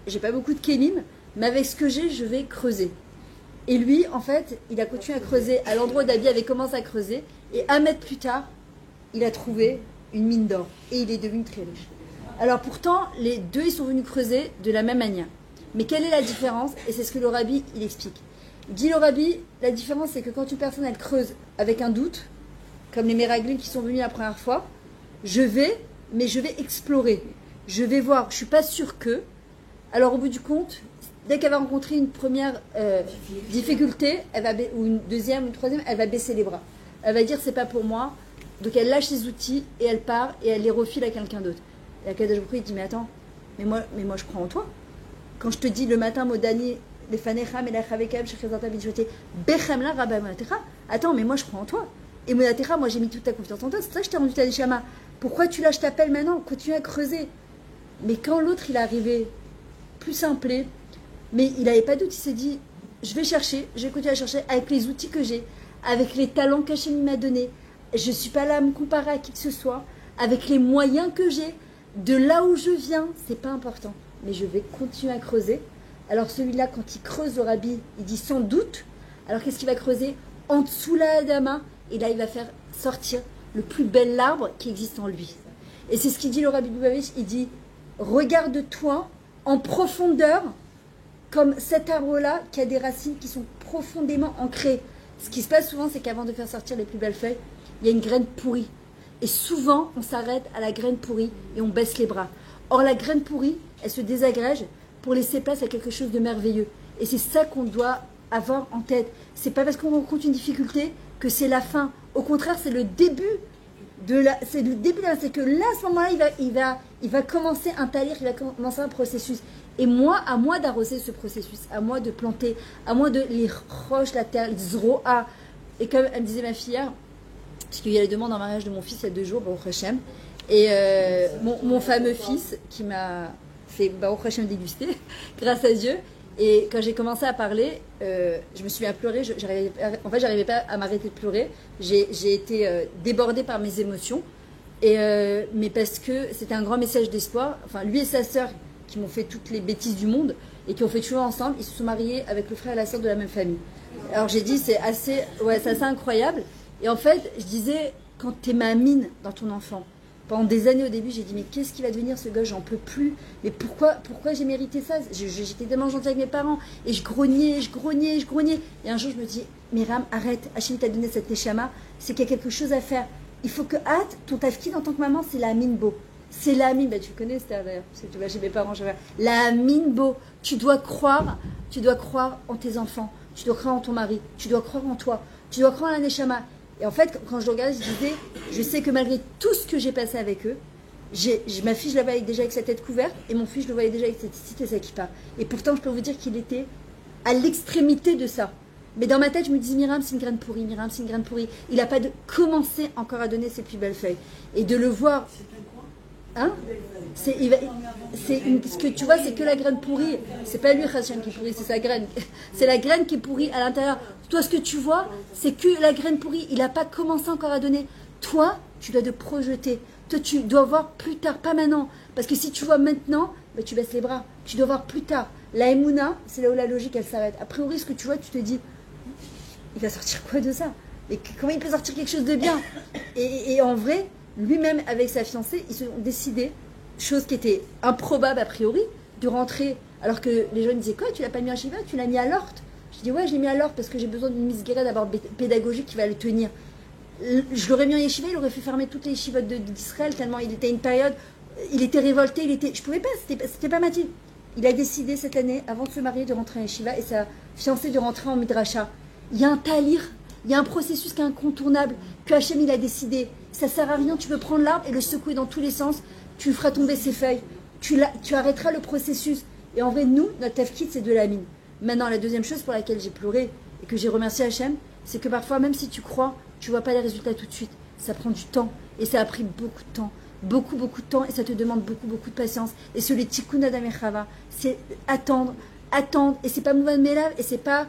j'ai pas beaucoup de kélim, mais avec ce que j'ai, je vais creuser. Et lui, en fait, il a continué à creuser à l'endroit où Dabi avait commencé à creuser. Et 1 mètre plus tard, il a trouvé une mine d'or. Et il est devenu très riche. Alors pourtant, les deux, ils sont venus creuser de la même manière. Mais quelle est la différence? Et c'est ce que le rabbi, il explique. Il dit le rabbi, la différence, c'est que quand une personne, elle creuse avec un doute, comme les Méraglim qui sont venus la première fois, je vais explorer. Je vais voir, je ne suis pas sûre que. Alors au bout du compte, dès qu'elle va rencontrer une première difficulté, ou une deuxième, ou une troisième, elle va baisser les bras. Elle va dire, c'est pas pour moi. Donc elle lâche ses outils et elle part et elle les refile à quelqu'un d'autre. Et Akadosh Baruch Hu, il dit, mais attends, mais moi je crois en toi. Quand je te dis le matin, Modani, les Fanecham et la Chavekam, Shechazata Bidjoté, Bechemla, Rabba Monatecha, attends, mais moi je crois en toi. Et Monatecha, moi j'ai mis toute ta confiance en toi, c'est ça que je t'ai rendu ta Neshama. Pourquoi tu lâches ta pelle maintenant? Continue à creuser. Mais quand l'autre il est arrivé plus simplé, mais il n'avait pas de doute, il s'est dit, je vais continuer à chercher avec les outils que j'ai, avec les talents qu'Hachem m'a donnés. Je ne suis pas là à me comparer à qui que ce soit, avec les moyens que j'ai, de là où je viens, c'est pas important. Mais je vais continuer à creuser. Alors celui-là, quand il creuse le rabbi, il dit sans doute. Alors qu'est-ce qu'il va creuser? En dessous la Adama. Et là, il va faire sortir le plus bel arbre qui existe en lui. Et c'est ce qu'il dit le rabbi Lubavitch. Il dit, regarde-toi en profondeur comme cet arbre-là qui a des racines qui sont profondément ancrées. Ce qui se passe souvent, c'est qu'avant de faire sortir les plus belles feuilles, il y a une graine pourrie. Et souvent, on s'arrête à la graine pourrie et on baisse les bras. Or, la graine pourrie, elle se désagrège pour laisser place à quelque chose de merveilleux. Et c'est ça qu'on doit avoir en tête. C'est pas parce qu'on rencontre une difficulté que c'est la fin. Au contraire, c'est le début c'est que là, à ce moment-là, il va commencer un talir, il va commencer un processus. Et moi, à moi d'arroser ce processus, à moi de planter, à moi de les roches, la terre, les zroa. Et comme elle me disait ma fille hier, parce qu'il y a les demandes en mariage de mon fils il y a 2 jours, Baruch Hashem, et mon fameux fils qui m'a fait Baruch Hashem dégusté, grâce à Dieu. Et quand j'ai commencé à parler, je me suis mis à pleurer. J'arrivais pas à m'arrêter de pleurer. J'ai été débordée par mes émotions. Mais parce que c'était un grand message d'espoir. Enfin, lui et sa sœur qui m'ont fait toutes les bêtises du monde. et qui ont fait chouva ensemble, ils se sont mariés avec le frère et la sœur de la même famille. Alors j'ai dit, c'est assez incroyable. Et en fait, je disais, quand tu es mamine dans ton enfant, pendant des années au début, j'ai dit, mais qu'est-ce qui va devenir ce gosse, j'en peux plus. Mais pourquoi j'ai mérité ça? J'étais tellement gentille avec mes parents. Et je grognais. Et un jour, je me dis, Myriam, arrête, Hachem t'a donné cette neshama, c'est qu'il y a quelque chose à faire. Il faut que hâte, ton tafkid en tant que maman, c'est la minbo. C'est la mine, tu connais Esther d'ailleurs, parce que tu vas chez mes parents, la minbo. Tu dois croire en tes enfants, tu dois croire en ton mari, tu dois croire en toi, tu dois croire en la neshama. Et en fait, quand je le regardais, je disais, je sais que malgré tout ce que j'ai passé avec eux, ma fille, je la voyais déjà avec sa tête couverte, et mon fils, je le voyais déjà avec cette cité et sa kippa. Et pourtant, je peux vous dire qu'il était à l'extrémité de ça. Mais dans ma tête, je me disais, Myriam, c'est une graine pourrie, Myriam, c'est une graine pourrie. Il n'a pas commencé encore à donner ses plus belles feuilles. Et de le voir... Hein? Ce que tu vois, c'est que la graine pourrie. C'est pas lui, Hachem, qui est pourri, c'est sa graine. C'est la graine qui est pourrie à l'intérieur. Toi, ce que tu vois, c'est que la graine pourrie. Il n'a pas commencé encore à donner. Toi, tu dois te projeter. Toi, tu dois voir plus tard, pas maintenant. Parce que si tu vois maintenant, bah, tu baisses les bras. Tu dois voir plus tard. La Emouna, c'est là où la logique, elle s'arrête. A priori, ce que tu vois, tu te dis, il va sortir quoi de ça? Et comment il peut sortir quelque chose de bien? Et en vrai, lui-même, avec sa fiancée, ils se sont décidés, chose qui était improbable a priori, de rentrer, alors que les jeunes disaient, quoi, tu l'as pas mis à Shiva, tu l'as mis à l'Ort? Je dis, ouais, je l'ai mis à l'Ort parce que j'ai besoin d'une Miss Guéret d'abord pédagogique qui va le tenir. Je l'aurais mis en yeshiva, il aurait fait fermer toutes les yeshivot d'Israël, tellement il était à une période, il était révolté, je pouvais pas, c'était pas ma vie. Il a décidé cette année, avant de se marier, de rentrer en yeshiva, et sa fiancée de rentrer en midrasha. Il y a un talir, il y a un processus qui est incontournable, que Hachem il a décidé. Ça sert à rien, tu peux prendre l'arbre et le secouer dans tous les sens, tu feras tomber ses feuilles, tu arrêteras le processus. Et en vrai, nous, notre tafkid, c'est de la mine. Maintenant, la deuxième chose pour laquelle j'ai pleuré et que j'ai remercié Hachem, c'est que parfois, même si tu crois, tu ne vois pas les résultats tout de suite. Ça prend du temps. Et ça a pris beaucoup de temps. Beaucoup de temps. Et ça te demande beaucoup de patience. Et sur les tikkun adam et chava, c'est attendre. Et c'est pas Mouvan Melav. Et c'est pas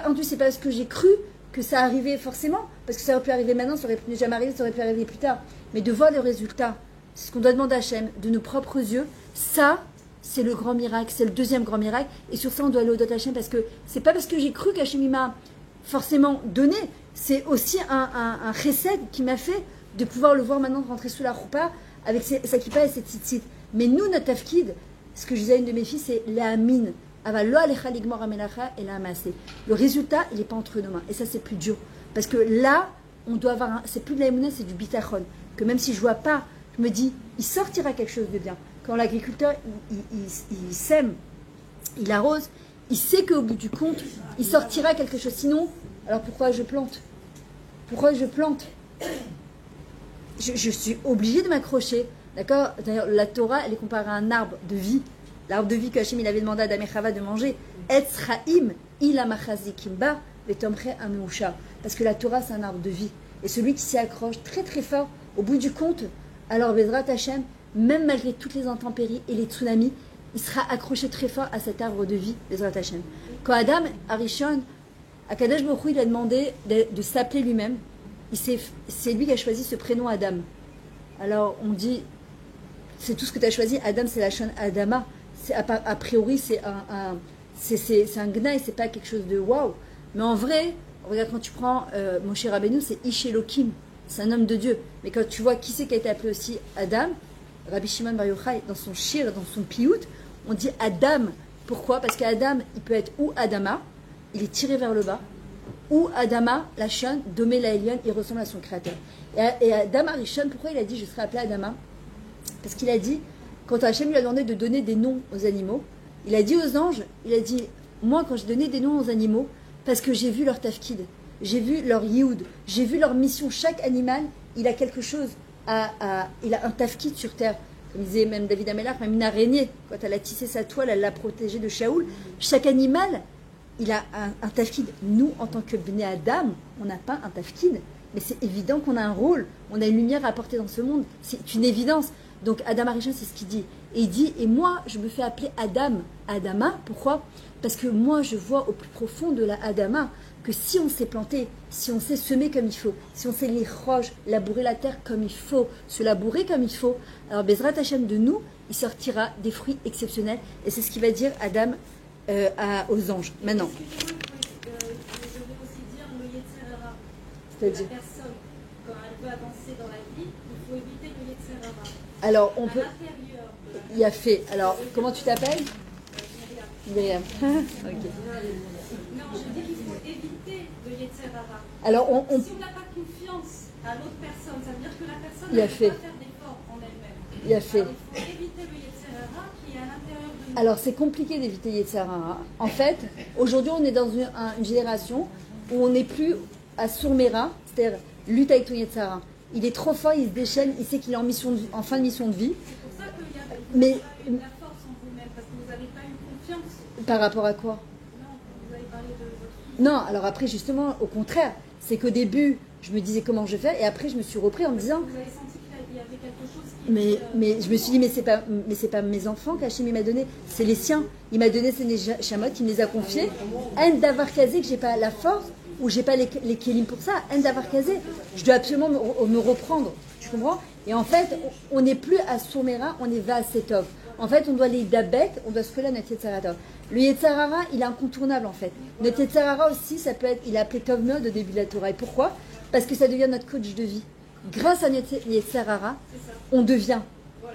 indu. C'est pas parce que j'ai cru que ça arrivait forcément. Parce que ça aurait pu arriver maintenant, ça aurait pu jamais arriver, ça aurait pu arriver plus tard. Mais de voir le résultat, c'est ce qu'on doit demander à Hachem, de nos propres yeux. Ça, c'est le grand miracle. C'est le deuxième grand miracle. Et sur ça, on doit aller au dot Hachem. Parce que c'est pas parce que j'ai cru qu'Hachem m'a forcément donné. C'est aussi un chesed qui m'a fait de pouvoir le voir maintenant rentrer sous la roupa avec sa kippa et ses tzitzit. Mais nous, notre tafkid, ce que je disais à une de mes filles, c'est la mine. Le résultat, il n'est pas entre nos mains. Et ça, c'est plus dur. Parce que là, on doit avoir c'est plus de la émouna, c'est du bitachon. Que même si je ne vois pas, je me dis, il sortira quelque chose de bien. Quand l'agriculteur, il sème, il arrose, il sait qu'au bout du compte, il sortira quelque chose. Sinon, alors pourquoi je plante? Pourquoi je plante? Je suis obligée de m'accrocher. D'accord? D'ailleurs, la Torah, elle est comparée à un arbre de vie. L'arbre de vie que Hachem il avait demandé à Adam et Chava de manger. Etzraim, ilamachazikimba, vetomre ameusha. Parce que la Torah, c'est un arbre de vie. Et celui qui s'y accroche très très fort, au bout du compte, alors Bezrat Hachem, même malgré toutes les intempéries et les tsunamis, il sera accroché très fort à cet arbre de vie, Bezrat Hachem. Quand Adam Arishon, Akadosh Baruch Hu, il a demandé de s'appeler lui-même, c'est lui qui a choisi ce prénom Adam. Alors on dit, c'est tout ce que tu as choisi, Adam c'est la chaîne Adama. A priori c'est un gnaï, c'est pas quelque chose de waouh. Mais en vrai, regarde quand tu prends Moshe Rabbeinu, c'est Ish Elohim, c'est un homme de Dieu. Mais quand tu vois qui c'est qui a été appelé aussi Adam, Rabbi Shimon Bar Yochai, dans son shir, dans son piout, on dit Adam. Pourquoi? Parce qu'Adam, il peut être ou Adama, il est tiré vers le bas, ou Adama, la chaîne, Domé la Elion, il ressemble à son créateur. Et Adam Arishon, pourquoi il a dit je serai appelé Adama? Parce qu'il a dit, quand Hachem lui a demandé de donner des noms aux animaux, il a dit aux anges, il a dit, moi quand j'ai donné des noms aux animaux, parce que j'ai vu leur tafkid, j'ai vu leur yioud, j'ai vu leur mission, chaque animal, il a quelque chose, il a un tafkid sur terre. Comme disait même David Amelach, même une araignée, quand elle a tissé sa toile, elle l'a protégée de Shaoul. Chaque animal, il a un tafkid. Nous, en tant que Bnei Adam, on n'a pas un tafkid. Mais c'est évident qu'on a un rôle, on a une lumière à apporter dans ce monde. C'est une évidence. Donc Adam Arishon, c'est ce qu'il dit. Et il dit, et moi, je me fais appeler Adam, Adama. Pourquoi? Parce que moi, je vois au plus profond de la Adama que si on s'est planté, si on s'est semé comme il faut, si on sait les roches, labourer la terre comme il faut, se labourer comme il faut, alors Bezrat Hachem de nous, il sortira des fruits exceptionnels. Et c'est ce qu'il va dire Adam aux anges. Maintenant. Je vais aussi dire le Yetzer Hara. C'est-à-dire La personne, quand elle veut avancer dans la vie, il faut éviter le Yetzer Hara. Alors, on À peut. l'intérieur de la Il y a fait. Alors, comment tu t'appelles Myriam. Myriam. Ok. Non, je dis qu'il faut éviter le Yetzer Hara. Alors, Si on n'a pas confiance à l'autre personne, ça veut dire que la personne Il a ne fait. peut pas faire d'efforts en elle-même. Il y a fait. Alors, il faut éviter le Yetzer Hara qui est à l'intérieur de nous. Alors, c'est compliqué d'éviter Yetzer Hara. En fait, aujourd'hui, on est dans une génération où on n'est plus à Sourmera, c'est-à-dire lutte avec ton Yetzer Hara. Il est trop fort, il se déchaîne, il sait qu'il est en fin de mission de vie. C'est pour ça qu'il y a Mais pas eu de la force en vous-même, parce que vous n'avez pas eu confiance. par rapport à quoi? Non, vous avez parlé de votre fille. Non, alors après, justement, au contraire, c'est qu'au début, je me disais comment je fais, et après, je me suis repris en me disant, Vous avez senti qu'il y avait quelque chose qui... mais je me suis dit, mais c'est pas mes enfants qu'Hachem m'a donné, c'est les siens. Il m'a donné ces Neshamot, il me les a confiés. En d'avoir casé que j'ai pas la force, ou j'ai pas les kélim pour ça. En d'avoir casé, je dois absolument me reprendre. Tu comprends? Et en fait, on n'est plus à Sourmera, on est va à Setov. En fait, on doit aller d'Abek, on doit se coller à notre Yetzirah. Le Yetzirah, il est incontournable en fait. Notre Yetzirah aussi, ça peut être, il est appelé Tov Meod au début de la Torah. Et pourquoi? Parce que ça devient notre coach de vie. Grâce à notre Yetzirah, on devient.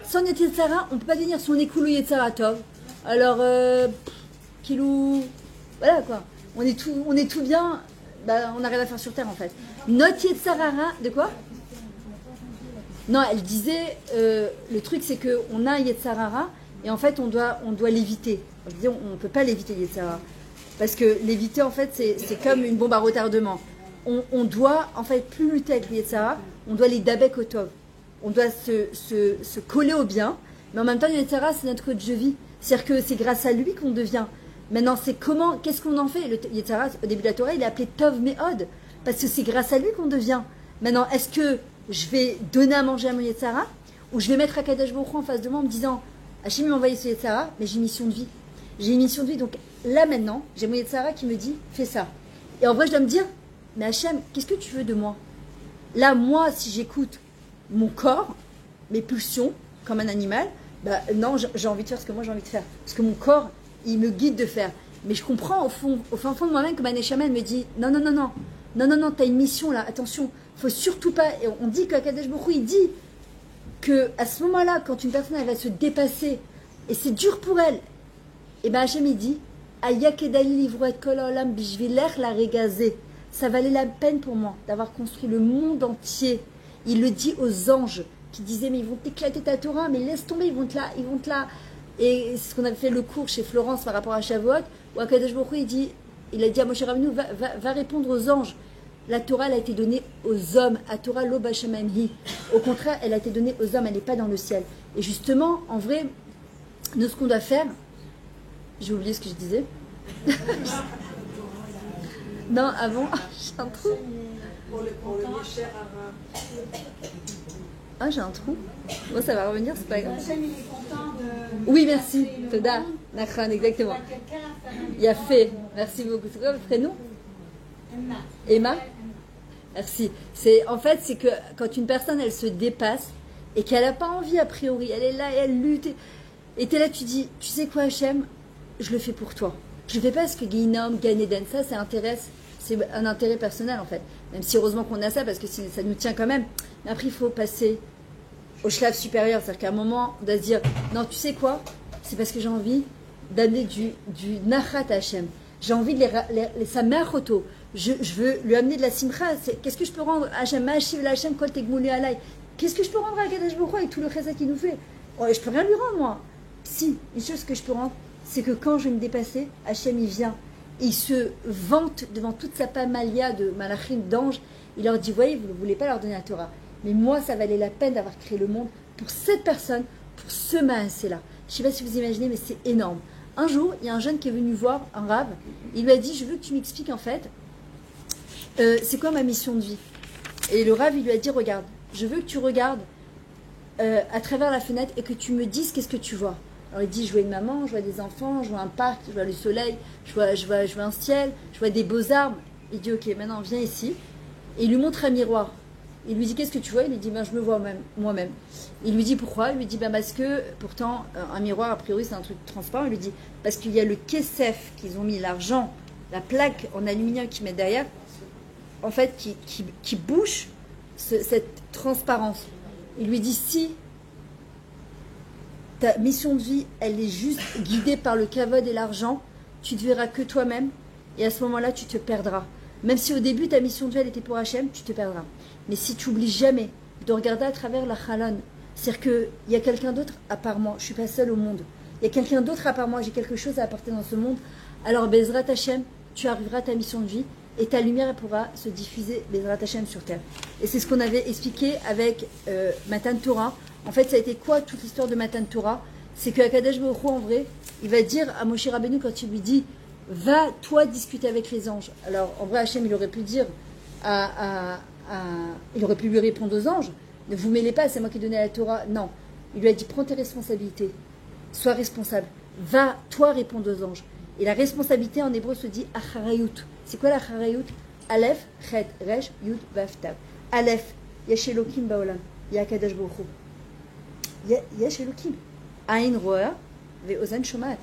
Sans notre Yetzirah, on ne peut pas devenir. Si on écoute le Yetzirah Tov, alors, Kilou, voilà quoi. On est tout bien, bah, on arrive à faire sur terre en fait. Notre Yetzirah, de quoi? Non, elle disait, le truc c'est qu'on a un Yetzirah et en fait on doit l'éviter. Je disais, on ne peut pas l'éviter Yetzirah. Parce que l'éviter en fait c'est comme une bombe à retardement. On doit en fait plus lutter avec le Yetzirah, on doit les dabek au tov. On doit se coller au bien, mais en même temps le Yetzirah c'est notre coach de vie. C'est-à-dire que c'est grâce à lui qu'on devient. Maintenant c'est comment, qu'est-ce qu'on en fait? Le Yetzirah au début de la Torah il est appelé Tov Meod, parce que c'est grâce à lui qu'on devient. Maintenant est-ce que je vais donner à manger à mon Yetzirah, ou je vais mettre Akadosh Baruch Hu en face de moi en me disant Hachem m'a envoyé ce Yetzirah, mais j'ai une mission de vie. J'ai une mission de vie, donc là maintenant, j'ai mon Yetzirah qui me dit fais ça. Et en vrai, je dois me dire mais Hachem, qu'est-ce que tu veux de moi? Là, moi, si j'écoute mon corps, mes pulsions, comme un animal, bah non, j'ai envie de faire ce que moi j'ai envie de faire. Parce que mon corps, il me guide de faire. Mais je comprends au fin fond de moi-même que ma Neshama me dit non, t'as une mission là, attention, faut surtout pas. Et on dit qu'Akadosh Baruch Hu, il dit que à ce moment-là, quand une personne elle va se dépasser, et c'est dur pour elle, et ben Hachem il dit la régazé. Ça valait la peine pour moi d'avoir construit le monde entier. Il le dit aux anges qui disaient mais ils vont t'éclater ta Torah, mais laisse tomber, ils vont te là. Et c'est ce qu'on avait fait le cours chez Florence par rapport à Shavuot, où Akadosh Baruch Hu, il a dit à Moshe Rabbeinu, va répondre aux anges. La Torah, elle a été donnée aux hommes. À Torah, lo b'Hashem hi. Au contraire, elle a été donnée aux hommes, elle n'est pas dans le ciel. Et justement, en vrai, nous, ce qu'on doit faire, j'ai oublié ce que je disais. Non, avant, j'ai un trou. Pour le Yesher Hara. Ah, j'ai un trou. Bon, ça va revenir, c'est pas grave. Hachem, il est content de... Oui, merci. Toda. Nachran, exactement. Il a fait. Merci beaucoup. C'est quoi votre prénom? Emma. Merci. En fait, c'est que quand une personne, elle se dépasse et qu'elle n'a pas envie a priori, elle est là et elle lutte. Et tu es là, tu dis, tu sais quoi, Hachem, je le fais pour toi. Je ne fais pas parce que Guinom, Gan Eden, ça c'est un intérêt personnel en fait. Même si heureusement qu'on a ça parce que ça nous tient quand même. Mais après, il faut passer au shlaf supérieur. C'est-à-dire qu'à un moment, on doit se dire, non, tu sais quoi, c'est parce que j'ai envie d'amener du nachat à Hachem. J'ai envie de les samerchoto. Je veux lui amener de la simcha. Qu'est-ce que je peux rendre à Hachem? Ma'ashiv la Hachem kol tegmuli alay. Qu'est-ce que je peux rendre à Kadosh Baruch Hu avec tout le chesed qu'il nous fait? Oh, je peux rien lui rendre, moi. Si, une chose que je peux rendre, c'est que quand je vais me dépasser, Hachem, il vient. Il se vante devant toute sa pamalia de malachim, d'anges. Il leur dit, voyez, vous ne voulez pas leur donner la Torah. Mais moi, ça valait la peine d'avoir créé le monde pour cette personne, pour ce maasé-là. Je ne sais pas si vous imaginez, mais c'est énorme. Un jour, il y a un jeune qui est venu voir un rave. Il lui a dit, je veux que tu m'expliques en fait, c'est quoi ma mission de vie? Et le rave, il lui a dit, regarde, je veux que tu regardes à travers la fenêtre et que tu me dises qu'est-ce que tu vois. Alors il dit, je vois une maman, je vois des enfants, je vois un parc, je vois le soleil, je vois un ciel, je vois des beaux arbres. Il dit, ok, maintenant viens ici. Et il lui montre un miroir. Il lui dit, qu'est-ce que tu vois? Il lui dit, ben, je me vois moi-même. Il lui dit, pourquoi? Il lui dit, ben, parce que, pourtant, un miroir, a priori, c'est un truc transparent. Il lui dit, parce qu'il y a le kesef qu'ils ont mis, l'argent, la plaque en aluminium qu'ils mettent derrière, en fait, qui bouche cette transparence. Il lui dit, si ta mission de vie, elle est juste guidée par le kavod et l'argent, tu ne te verras que toi-même, et à ce moment-là, tu te perdras. Même si au début, ta mission de vie, elle était pour Hachem, tu te perdras. Mais si tu n'oublies jamais de regarder à travers la chalon, c'est-à-dire qu'il y a quelqu'un d'autre à part moi, je ne suis pas seule au monde. Il y a quelqu'un d'autre à part moi, j'ai quelque chose à apporter dans ce monde. Alors, Bezrat Hachem, tu arriveras à ta mission de vie, et ta lumière, elle pourra se diffuser, Bezrat Hachem, sur terre. Et c'est ce qu'on avait expliqué avec Matan Torah. En fait, ça a été quoi toute l'histoire de Matan Torah? C'est que Akadosh Baruch Hu, en vrai, il va dire à Moshe Rabbeinu, quand il lui dit, va toi discuter avec les anges. Alors, en vrai, Hachem, il aurait pu dire il aurait pu lui répondre aux anges, ne vous mêlez pas, c'est moi qui ai donné la Torah. Non, il lui a dit, prends tes responsabilités, sois responsable, va toi répondre aux anges. Et la responsabilité en hébreu se dit acharayut. C'est quoi l'acharayut? Aleph, chet, resh, yud, vav, tav. Aleph, yesh Elokim baolam, Akadosh Baruch Hu. Yesh Elokim. Ain roa, ve ozan shomat.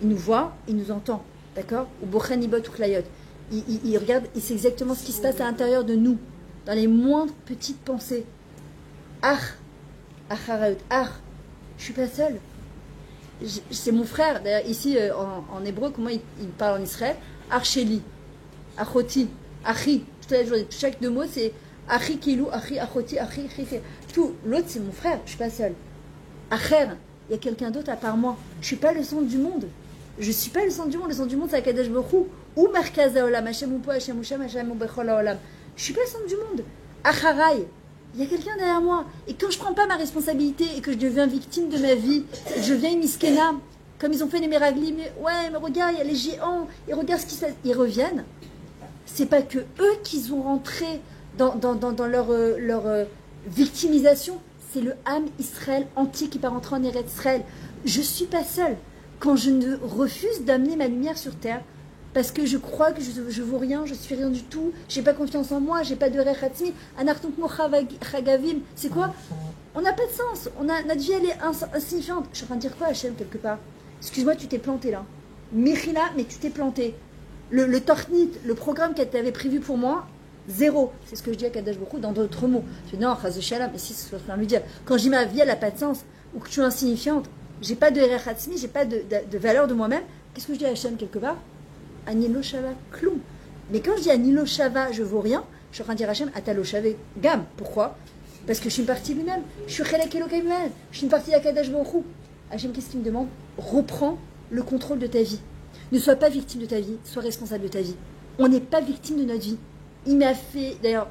Il nous voit, il nous entend. D'accord? Ou bochen ibot ou klayot. Il regarde, il sait exactement ce qui se passe à l'intérieur de nous, dans les moindres petites pensées. Acharayut, je suis pas seule. C'est mon frère. D'ailleurs, ici, en hébreu, comment il parle en Israël? Archeli, Achoti, Achi. Chaque deux mots, c'est Achi Kilou, Achi, Achoti, Achi, tout. L'autre, c'est mon frère. Je suis pas seule. Acher, il y a quelqu'un d'autre à part moi. Je suis pas le centre du monde. Je suis pas le centre du monde. Le centre du monde, c'est Akadosh Baruch Hu. Ou Merkaz Haolam, Hashem Upo, Hashem Usham, Hashem Ubechol Haolam. Je suis pas le centre du monde. Acharay. Il y a quelqu'un derrière moi. Et quand je ne prends pas ma responsabilité et que je deviens victime de ma vie, je deviens une miskena, comme ils ont fait les Meraglim, ouais, mais regarde, il y a les géants, et regarde ce qui se passe. Ils reviennent. C'est pas que eux qui ont rentré dans leur victimisation, c'est le Ham Israël entier qui part rentrer en Eretz Israël. Je ne suis pas seule. Quand je ne refuse d'amener ma lumière sur terre, parce que je crois que je vaux rien, je suis rien du tout, j'ai pas confiance en moi, j'ai pas de rechatzmi, anartunkmo chagavim, c'est quoi? On n'a pas de sens, notre vie elle est insignifiante. Je suis en train de dire quoi, Hachem, quelque part? Excuse-moi, tu t'es planté là. Michila, mais tu t'es planté. Le tornit, le programme qu'elle t'avait prévu pour moi, zéro. C'est ce que je dis à Kadosh Baruch Hu dans d'autres mots. Je dis non, chas v'shalom, mais si, c'est ce que je suis en train de lui dire. Quand je dis ma vie elle n'a pas de sens, ou que je suis insignifiante, j'ai pas de rechatzmi, j'ai pas de valeur de moi-même, qu'est-ce que je dis à Hachem, quelque part? Anilo Shava Kloum. Mais quand je dis Anilo Shava, je vaux rien, je suis en train de dire Hachem, Atalo Shavé Gam. Pourquoi? Parce que je suis une partie de lui-même. Je suis Chelek Elokai lui-même. Je suis une partie d'Akadosh Baruch Hu. Hachem, qu'est-ce qu'il me demande? Reprends le contrôle de ta vie. Ne sois pas victime de ta vie, sois responsable de ta vie. On n'est pas victime de notre vie. Il m'a fait. D'ailleurs,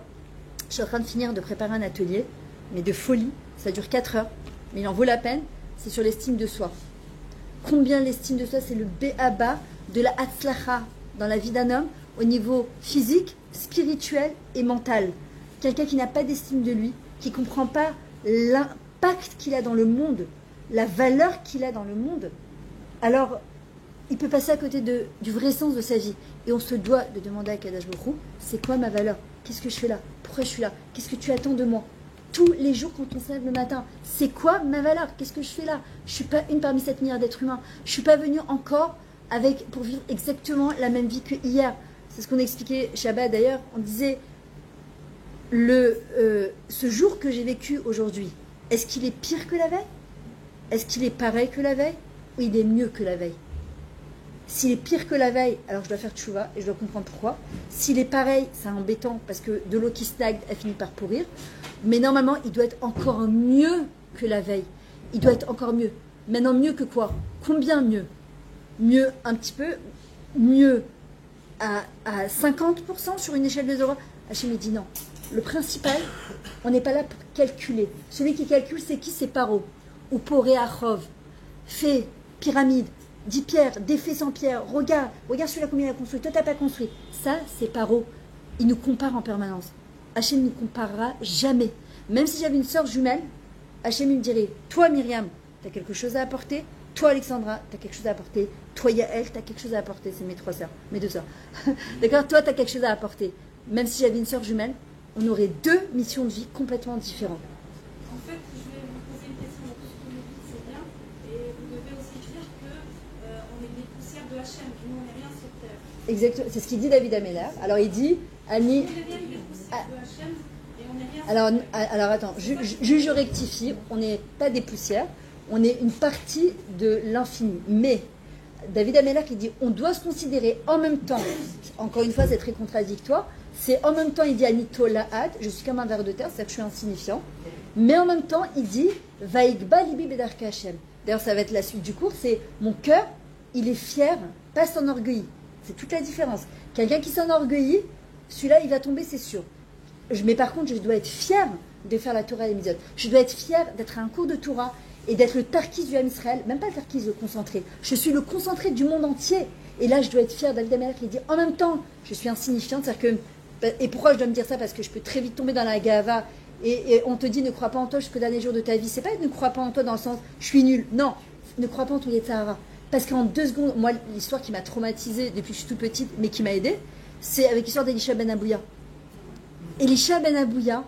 je suis en train de finir de préparer un atelier, mais de folie. Ça dure 4 heures, mais il en vaut la peine. C'est sur l'estime de soi. Combien l'estime de soi, c'est le béaba de la hatzlacha dans la vie d'un homme au niveau physique, spirituel et mental. Quelqu'un qui n'a pas d'estime de lui, qui ne comprend pas l'impact qu'il a dans le monde, la valeur qu'il a dans le monde, alors il peut passer à côté du vrai sens de sa vie. Et on se doit de demander à Kadosh Baruch Hu, c'est quoi ma valeur? Qu'est-ce que je fais là? Pourquoi je suis là? Qu'est-ce que tu attends de moi? Tous les jours quand on se lève le matin, c'est quoi ma valeur? Qu'est-ce que je fais là? Je ne suis pas une parmi 7 milliards d'êtres humains. Je ne suis pas venue encore pour vivre exactement la même vie que hier. C'est ce qu'on expliquait Shabbat d'ailleurs. On disait, ce jour que j'ai vécu aujourd'hui, est-ce qu'il est pire que la veille? Est-ce qu'il est pareil que la veille? Ou il est mieux que la veille? S'il est pire que la veille, alors je dois faire tchouva et je dois comprendre pourquoi. S'il est pareil, c'est embêtant parce que de l'eau qui stagne, elle finit par pourrir. Mais normalement, il doit être encore mieux que la veille. Il doit être encore mieux. Maintenant, mieux que quoi? Combien mieux? Mieux un petit peu, mieux à 50% sur une échelle de 0. Hachem dit non. Le principal, on n'est pas là pour calculer. Celui qui calcule, c'est qui? C'est Paro. Ou Poréachov. Fait, pyramide, 10 pierres, défait 100 pierres. Regarde celui-là combien il a construit. Toi, tu n'as pas construit. Ça, c'est Paro. Il nous compare en permanence. Hachem ne nous comparera jamais. Même si j'avais une sœur jumelle, Hachem me dirait, toi Myriam, tu as quelque chose à apporter. Toi, Alexandra, tu as quelque chose à apporter. Toi, Yael, tu as quelque chose à apporter. C'est mes 3 sœurs, mes 2 sœurs. D'accord? Toi, tu as quelque chose à apporter. Même si j'avais une sœur jumelle, on aurait deux missions de vie complètement différentes. En fait, je vais vous poser une question dans tout ce que vous dites, c'est bien. Et vous devez aussi dire qu'on est des poussières de Hachem, nous on n'est rien sur terre. Exactement, c'est ce qu'il dit David Ameller. Alors il dit, Annie. On est rien des poussières de Hachem et on n'est rien sur terre. Alors attends, je rectifie, on n'est pas des poussières, on est une partie de l'infini. Mais David Ameller qui dit on doit se considérer en même temps, encore une fois c'est très contradictoire, c'est en même temps il dit Anito Lahat, je suis comme un ver de terre, c'est-à-dire que je suis insignifiant, mais en même temps il dit Vaïkba Libi Bedarka Hashem. D'ailleurs ça va être la suite du cours, c'est mon cœur, il est fier, pas s'enorgueillit. C'est toute la différence. Quelqu'un qui s'enorgueillit, celui-là il va tomber c'est sûr. Mais par contre je dois être fier de faire la Torah et les Mitzvot. Je dois être fier d'être à un cours de Torah et d'être le Tarkis du Ham Israël, même pas le Tarkis le concentré. Je suis le concentré du monde entier. Et là, je dois être fier. David Ameller qui dit en même temps, je suis insignifiante. C'est-à-dire que, et pourquoi je dois me dire ça? Parce que je peux très vite tomber dans la gava. Et on te dit ne crois pas en toi jusqu'au dernier jour de ta vie. C'est pas ne crois pas en toi dans le sens je suis nul. Non, ne crois pas en ton Yetzirah. Parce qu'en 2 secondes, moi, l'histoire qui m'a traumatisée depuis que je suis toute petite, mais qui m'a aidée, c'est avec l'histoire d'Elisha Ben Abouya. Elisha Ben Abouya,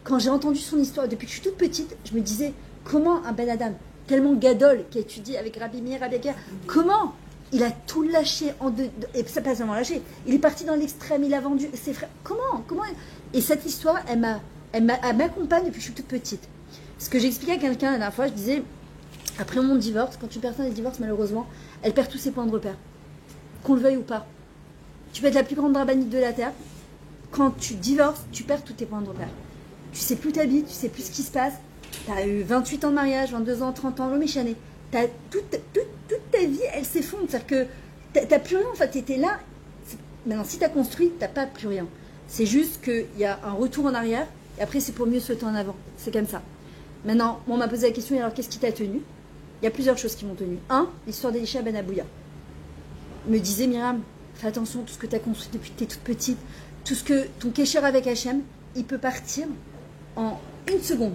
quand j'ai entendu son histoire depuis que je suis toute petite, je me disais comment un Ben Adam, tellement gadol, qui a étudié avec Rabbi Meir, Rabbi Akiva, comment il a tout lâché en deux, et ça pas seulement lâché, il est parti dans l'extrême, il a vendu ses frères, comment et cette histoire, elle m'accompagne depuis que je suis toute petite. Ce que j'expliquais à quelqu'un la dernière fois, je disais, après mon divorce, quand une personne divorce, malheureusement, elle perd tous ses points de repère, qu'on le veuille ou pas. Tu peux être la plus grande rabbinite de la terre, quand tu divorces, tu perds tous tes points de repère. Tu sais plus ta vie, tu sais plus ce qui se passe. Tu as eu 28 ans de mariage, 22 ans, 30 ans, le méchané. Toute ta vie, elle s'effondre. C'est-à-dire que tu n'as plus rien. En fait, tu étais là. Maintenant, si tu as construit, tu n'as pas plus rien. C'est juste qu'il y a un retour en arrière et après, c'est pour mieux sauter en avant. C'est comme ça. Maintenant, on m'a posé la question, alors qu'est-ce qui t'a tenu? Il y a plusieurs choses qui m'ont tenu. Un, l'histoire d'Elisha Ben Abouya. Me disait Myriam, fais attention, tout ce que tu as construit depuis que tu es toute petite, tout ce que ton kécher avec Hachem, il peut partir en 1 seconde.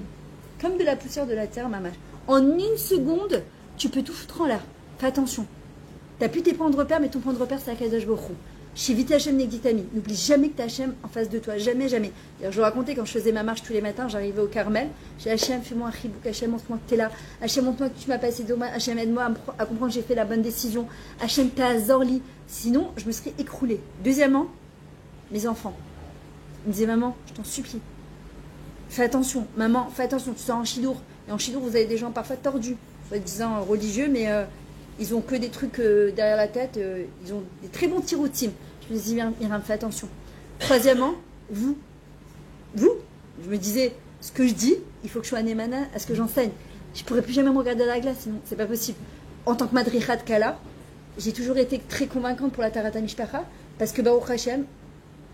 Comme de la poussière de la terre, maman. En 1 seconde, tu peux tout foutre en l'air. Fais attention. Tu n'as plus tes points de repère, mais ton point de repère, c'est Akadosh Baruch Hu. Chez Vite Hachem Negditami. N'oublie jamais que tu as Hachem en face de toi. Jamais, jamais. D'ailleurs, je vous racontais, quand je faisais ma marche tous les matins, j'arrivais au Carmel. J'ai Hachem, fais-moi un chibouk. Hachem, montre-moi que tu es là. Hachem, montre-moi que tu m'as passé demain. Hachem, aide-moi à comprendre que j'ai fait la bonne décision. Hachem, t'as Zorli. Sinon, je me serais écroulée. Deuxièmement, mes enfants. Ils me disaient, maman, je t'en supplie. Fais attention, maman, fais attention, tu sors en chidour. Et en chidour, vous avez des gens parfois tordus, soi-disant religieux, mais ils ont que des trucs derrière la tête. Ils ont des très bons tiroutimes. Je me dis, Myriam, fais attention. Troisièmement, vous. Je me disais, ce que je dis, il faut que je sois anémana à ce que j'enseigne. Je ne pourrais plus jamais me regarder à la glace, sinon, c'est pas possible. En tant que madricha de Kala, j'ai toujours été très convaincante pour la Tarata Mishpacha, parce que Baruch Hashem,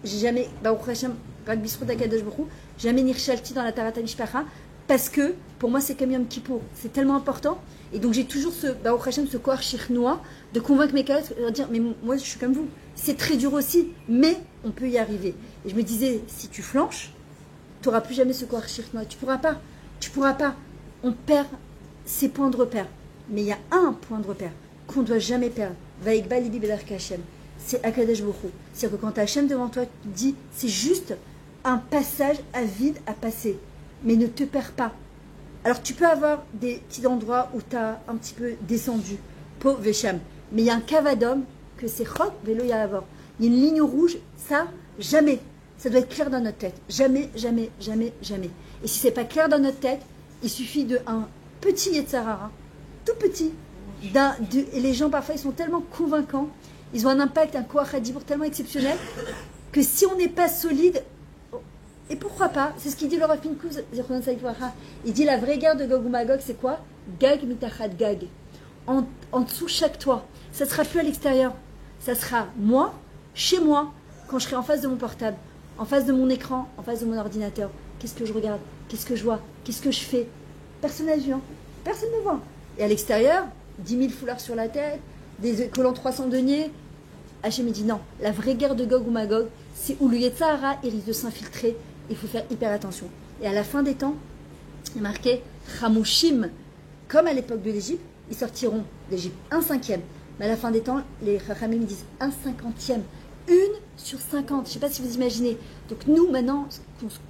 j'ai jamais, Baruch Hashem, Rak Bisrut Akadosh Baruch Hu, jamais nirchalti dans la Tarata Mishpacha, parce que pour moi c'est comme Yom Kippour, c'est tellement important. Et donc j'ai toujours ce Baruch Hashem, ce koar shirnois, de convaincre mes collègues, de leur dire mais moi je suis comme vous. C'est très dur aussi, mais on peut y arriver. Et je me disais, si tu flanches, tu n'auras plus jamais ce koar shirnois. Tu pourras pas. On perd ses points de repère. Mais il y a un point de repère qu'on ne doit jamais perdre. Vaïkba Libi Bedarka Hashem. C'est Akadosh Baruch Hu. C'est-à-dire que quand tu as Hashem devant toi, tu te dis, c'est juste un passage à vide à passer. Mais ne te perds pas. Alors tu peux avoir des petits endroits où tu as un petit peu descendu. Po Vesham. Mais il y a un cavadum que c'est Chok Velo Yahavor. Il y a une ligne rouge, ça, jamais. Ça doit être clair dans notre tête. Jamais, jamais, jamais, jamais. Et si c'est pas clair dans notre tête, il suffit d'un petit Yetzirah, tout petit. Et les gens, parfois, ils sont tellement convaincants, ils ont un impact, un koach hadibour tellement exceptionnel, que si on n'est pas solide, et pourquoi pas, c'est ce qu'il dit le Rav Pinkus, il dit la vraie guerre de Gog ou Magog, c'est quoi? Gag mitachat gag. En dessous chaque toit. Ça ne sera plus à l'extérieur. Ça sera moi, chez moi, quand je serai en face de mon portable, en face de mon écran, en face de mon ordinateur. Qu'est-ce que je regarde? Qu'est-ce que je vois? Qu'est-ce que je fais? Personne n'a vu, hein. Personne ne voit. Et à l'extérieur, 10 000 foulards sur la tête, des collants 300 deniers. Hachem me dit non, la vraie guerre de Gog ou Magog, c'est où le Yetzirah, il risque de s'infiltrer. Il faut faire hyper attention. Et à la fin des temps, il est marqué Chamushim, comme à l'époque de l'Égypte, ils sortiront d'Égypte 1/5. Mais à la fin des temps, les Chachamim disent 1/50. Une sur 50. Je ne sais pas si vous imaginez. Donc nous, maintenant, ce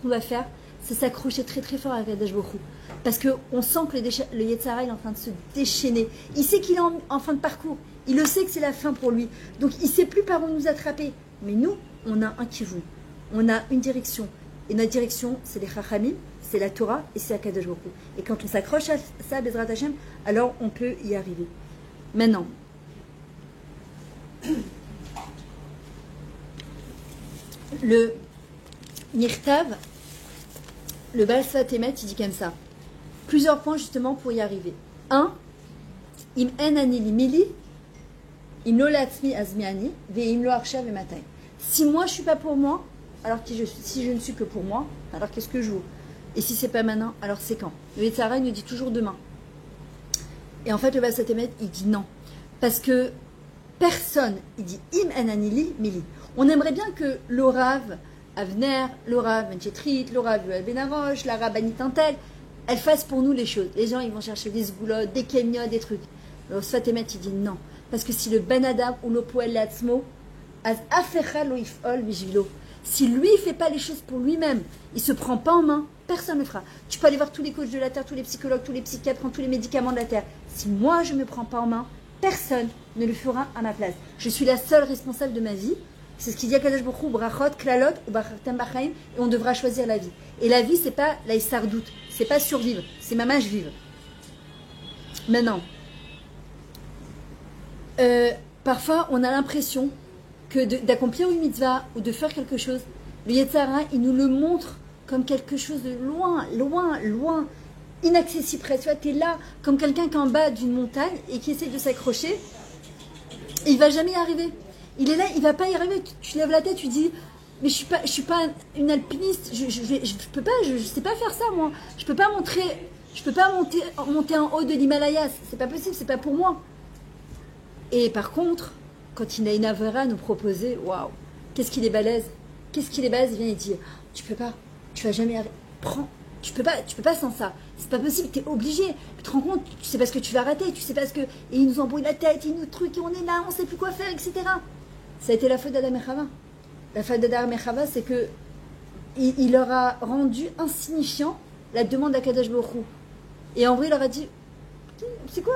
qu'on va faire, c'est s'accrocher très très fort à Akadosh Baruch Hu. Parce qu'on sent que le Yetzirah est en train de se déchaîner. Il sait qu'il est en fin de parcours. Il le sait que c'est la fin pour lui. Donc il ne sait plus par où nous attraper. Mais nous, on a un kivou. On a une direction. Et notre direction, c'est les Chachamim, c'est la Torah et c'est Akadosh Baruch Hu. Et quand on s'accroche à ça, Bezrat Hashem, alors on peut y arriver. Maintenant, le Nirtav, le Baal Sfat Emet, il dit comme ça. Plusieurs points justement pour y arriver. 1. Im en ani li mili, im lo latzmi azmiani, ve im lo arshav ve matay. Si moi je suis pas pour moi, alors que si je ne suis que pour moi, alors qu'est-ce que je vaux? Et si c'est pas maintenant, alors c'est quand? Le Yetzirah il nous dit toujours demain. Et en fait le Baal Sfat Emet il dit non. Parce que personne, il dit im en ani li mili. On aimerait bien que l'Orav Avner, l'Orav Menchetrit, l'Orav Benaroche, la Rabbanit Intel, elle fasse pour nous les choses. Les gens, ils vont chercher des sgoulottes, des kémiot, des trucs. Alors, Sfat Emet, il dit non. Parce que si le Ben Adam ou le Poel Latzmo, az afecha lo ifol bijvilo, si lui, il ne fait pas les choses pour lui-même, il ne se prend pas en main, personne ne le fera. Tu peux aller voir tous les coachs de la Terre, tous les psychologues, tous les psychiatres, prendre tous les médicaments de la Terre. Si moi, je ne me prends pas en main, personne ne le fera à ma place. Je suis la seule responsable de ma vie. C'est ce qu'il dit à Kadosh Baruch Hu, brachot, klalot, ou baratem bachaim, et on devra choisir la vie. Et la vie, c'est pas la hisardout, c'est pas survivre, c'est mamage vivre. Maintenant, parfois, on a l'impression que d'accomplir une mitzvah ou de faire quelque chose, le Yetzirah, il nous le montre comme quelque chose de loin, loin, loin, inaccessible presque. Tu es là, comme quelqu'un qui est en bas d'une montagne et qui essaie de s'accrocher, et il va jamais y arriver. Il est là, il va pas y arriver. Tu lèves la tête, tu dis, mais je suis pas une alpiniste. Je peux pas, je sais pas faire ça moi. Je peux pas monter en haut de l'Himalaya. C'est pas possible, c'est pas pour moi. Et par contre, quand il a une avera à nous proposer, waouh, qu'est-ce qu'il est balèze. Qu'est-ce qu'il est balèze, il vient et dit, tu peux pas, tu vas jamais y arriver. Prends, tu peux pas sans ça. C'est pas possible, t'es obligé. Tu te rends compte, tu sais pas ce que tu vas rater, tu sais pas ce que. Et il nous embrouille la tête, il nous truc, et on est là, on sait plus quoi faire, etc. Ça a été la faute d'Adam et Chava. La faute d'Adam et Chava, c'est que il leur a rendu insignifiant la demande d'Akadosh Baruch Hu. Et en vrai, il leur a dit, c'est quoi?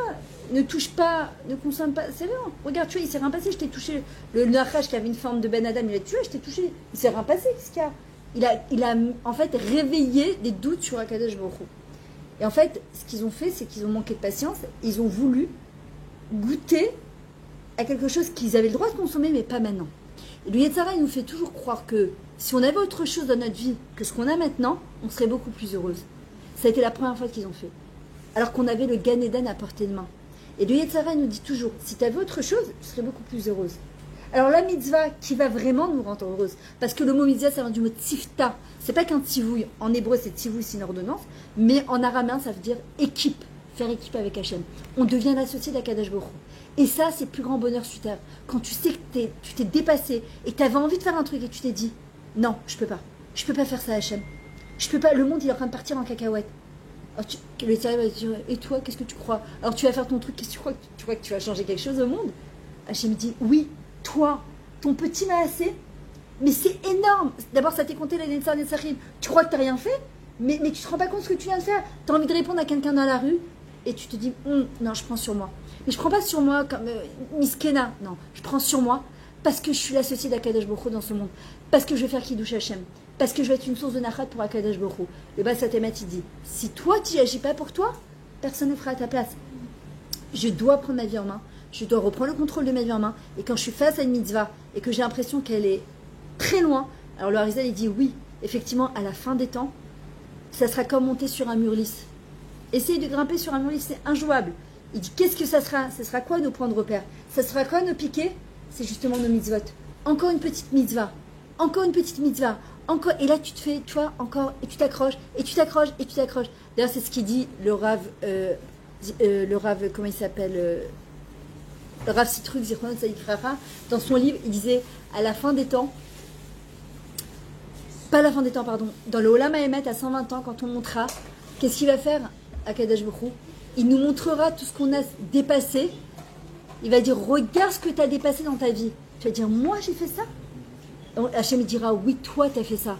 Ne touche pas, ne consomme pas. C'est rien. Regarde, tu vois, il s'est rien passé. Je t'ai touché. Le Nachash qui avait une forme de Ben Adam, il a tué, je t'ai touché. Il s'est rien passé. Qu'est-ce qu'il y a? Il a en fait réveillé des doutes sur Akadosh Baruch Hu. Et en fait, ce qu'ils ont fait, c'est qu'ils ont manqué de patience. Ils ont voulu goûter à quelque chose qu'ils avaient le droit de consommer, mais pas maintenant. Et le Yetzirah, il nous fait toujours croire que si on avait autre chose dans notre vie que ce qu'on a maintenant, on serait beaucoup plus heureuse. Ça a été la première fois qu'ils ont fait. Alors qu'on avait le Gan Eden à portée de main. Et le Yetzirah, il nous dit toujours, si tu avais autre chose, tu serais beaucoup plus heureuse. Alors la mitzvah qui va vraiment nous rendre heureuse, parce que le mot mitzvah, ça vient du mot tzifta. C'est pas qu'un tivouille. En hébreu, c'est tivouille, c'est une ordonnance. Mais en araméen, ça veut dire équipe. Faire équipe avec Hachem. On devient l'associé d'Akadosh Baruch Hu. Et ça, c'est le plus grand bonheur sur terre. Quand tu sais que tu t'es dépassé et que tu avais envie de faire un truc et tu t'es dit, non, je peux pas. Je peux pas faire ça à Hachem. Je peux pas. Le monde, il est en train de partir en cacahuète. Alors, le Yetzirah va dire, et toi, qu'est-ce que tu crois? Alors tu vas faire ton truc, qu'est-ce que tu crois? Tu crois que tu vas changer quelque chose au monde? Hachem dit, oui, toi, ton petit maassé, mais c'est énorme. D'abord, ça t'est compté l'année de Sahib. Tu crois que tu n'as rien fait, mais tu te rends pas compte de ce que tu viens de faire. Tu as envie de répondre à quelqu'un dans la rue et tu te dis, non, je prends sur moi. Mais je prends pas sur moi comme Miskena. Non, je prends sur moi parce que je suis l'associé d'Akadosh Baruch Hu dans ce monde. Parce que je vais faire Kiddush Hashem. Parce que je vais être une source de nachat pour Akadosh Baruch Hu. Le Baal Sfat Emet, il dit, si toi, tu n'agis pas pour toi, personne ne fera à ta place. Je dois prendre ma vie en main. Je dois reprendre le contrôle de ma vie en main. Et quand je suis face à une mitzvah et que j'ai l'impression qu'elle est très loin, alors le Harizal, il dit, oui, effectivement, à la fin des temps, ça sera comme monter sur un mur lisse. Essayer de grimper sur un mur lisse, c'est injouable. Il dit, qu'est-ce que ça sera? Ça sera quoi nos points de repère? Ça sera quoi nos piquets? C'est justement nos mitzvot. Encore une petite mitzvah. Encore une petite mitzvah. Encore. Et là, tu te fais, tu vois, encore, et tu t'accroches, et tu t'accroches, et tu t'accroches. D'ailleurs, c'est ce qu'il dit le Rav, comment il s'appelle le Rav Sitruk, Zichronot Tzadik Rara, dans son livre, il disait, à la fin des temps, pas la fin des temps, pardon, dans le Olam HaEmet, à 120 ans, quand on montera, qu'est-ce qu'il va faire à Kadosh Baruch Hu? Il nous montrera tout ce qu'on a dépassé. Il va dire, regarde ce que tu as dépassé dans ta vie. Tu vas dire, moi j'ai fait ça? Hachem il dira, oui, toi, tu as fait ça.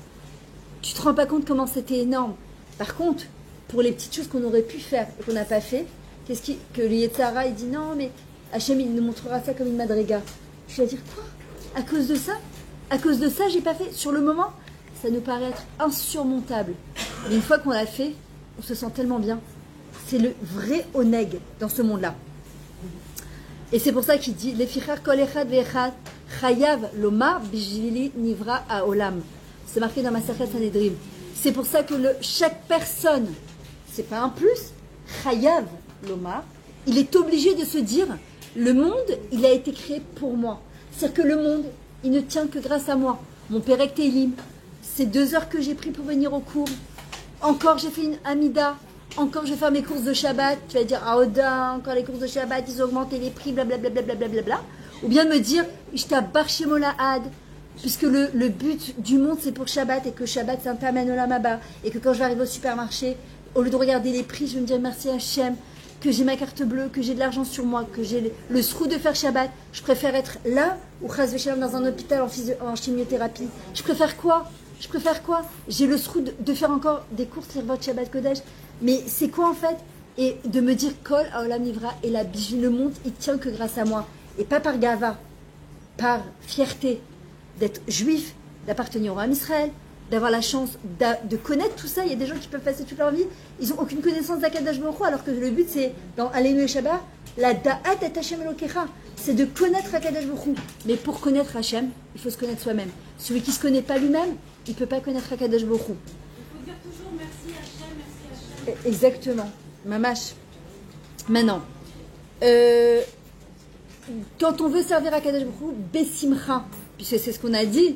Tu te rends pas compte comment c'était énorme. Par contre, pour les petites choses qu'on aurait pu faire et qu'on n'a pas fait, que le Yetzara, il dit, non, mais Hachem, il nous montrera ça comme une madriga. Je vais dire, quoi? À cause de ça? À cause de ça, j'ai pas fait. Sur le moment, ça nous paraît être insurmontable. Mais une fois qu'on l'a fait, on se sent tellement bien. C'est le vrai oneg dans ce monde-là. Et c'est pour ça qu'il dit Lefichar kol echad ve'echad chayav lomar bijvili nivra haolam. C'est marqué dans Masachet Sanhedrin. C'est pour ça que chaque personne, c'est pas un plus, chayav lomar, il est obligé de se dire le monde, il a été créé pour moi. C'est-à-dire que le monde, il ne tient que grâce à moi. Mon Perek Teilim, ces 2 heures que j'ai pris pour venir au cours, encore j'ai fait une Amida, encore je vais faire mes courses de Shabbat, tu vas dire, ah Oda, encore les courses de Shabbat, ils ont augmenté les prix, blablabla, blablabla. Ou bien me dire, Ishtabar Shemolahad, puisque le but du monde c'est pour Shabbat, et que Shabbat c'est un Taman Olam Haba, et que quand je vais arriver au supermarché, au lieu de regarder les prix, je vais me dire merci Hachem, que j'ai ma carte bleue, que j'ai de l'argent sur moi, que j'ai le srou de faire Shabbat. Je préfère être là, ou Chas Veshalom dans un hôpital en chimiothérapie. Je préfère quoi? J'ai le srou de faire encore des courses sur votre Shabbat Kodesh. Mais c'est quoi en fait? Et de me dire Kol Haolam Nivra et la bijou, le monde, il tient que grâce à moi. Et pas par gava, par fierté d'être juif, d'appartenir au Ham Israël, d'avoir la chance de connaître tout ça. Il y a des gens qui peuvent passer toute leur vie, ils n'ont aucune connaissance d'Akadosh Baruch Hu, alors que le but c'est, dans Aleinu et Shabbat, la da'at et Hashem Elokecha, c'est de connaître Akadosh Baruch Hu. Mais pour connaître Hashem, il faut se connaître soi-même. Celui qui ne se connaît pas lui-même, il ne peut pas connaître Akadosh Baruch Hu. Il faut dire toujours merci Hachem. Exactement, mamash. Maintenant, quand on veut servir Akadosh Baruch Hu, Bessimcha, puisque c'est ce qu'on a dit.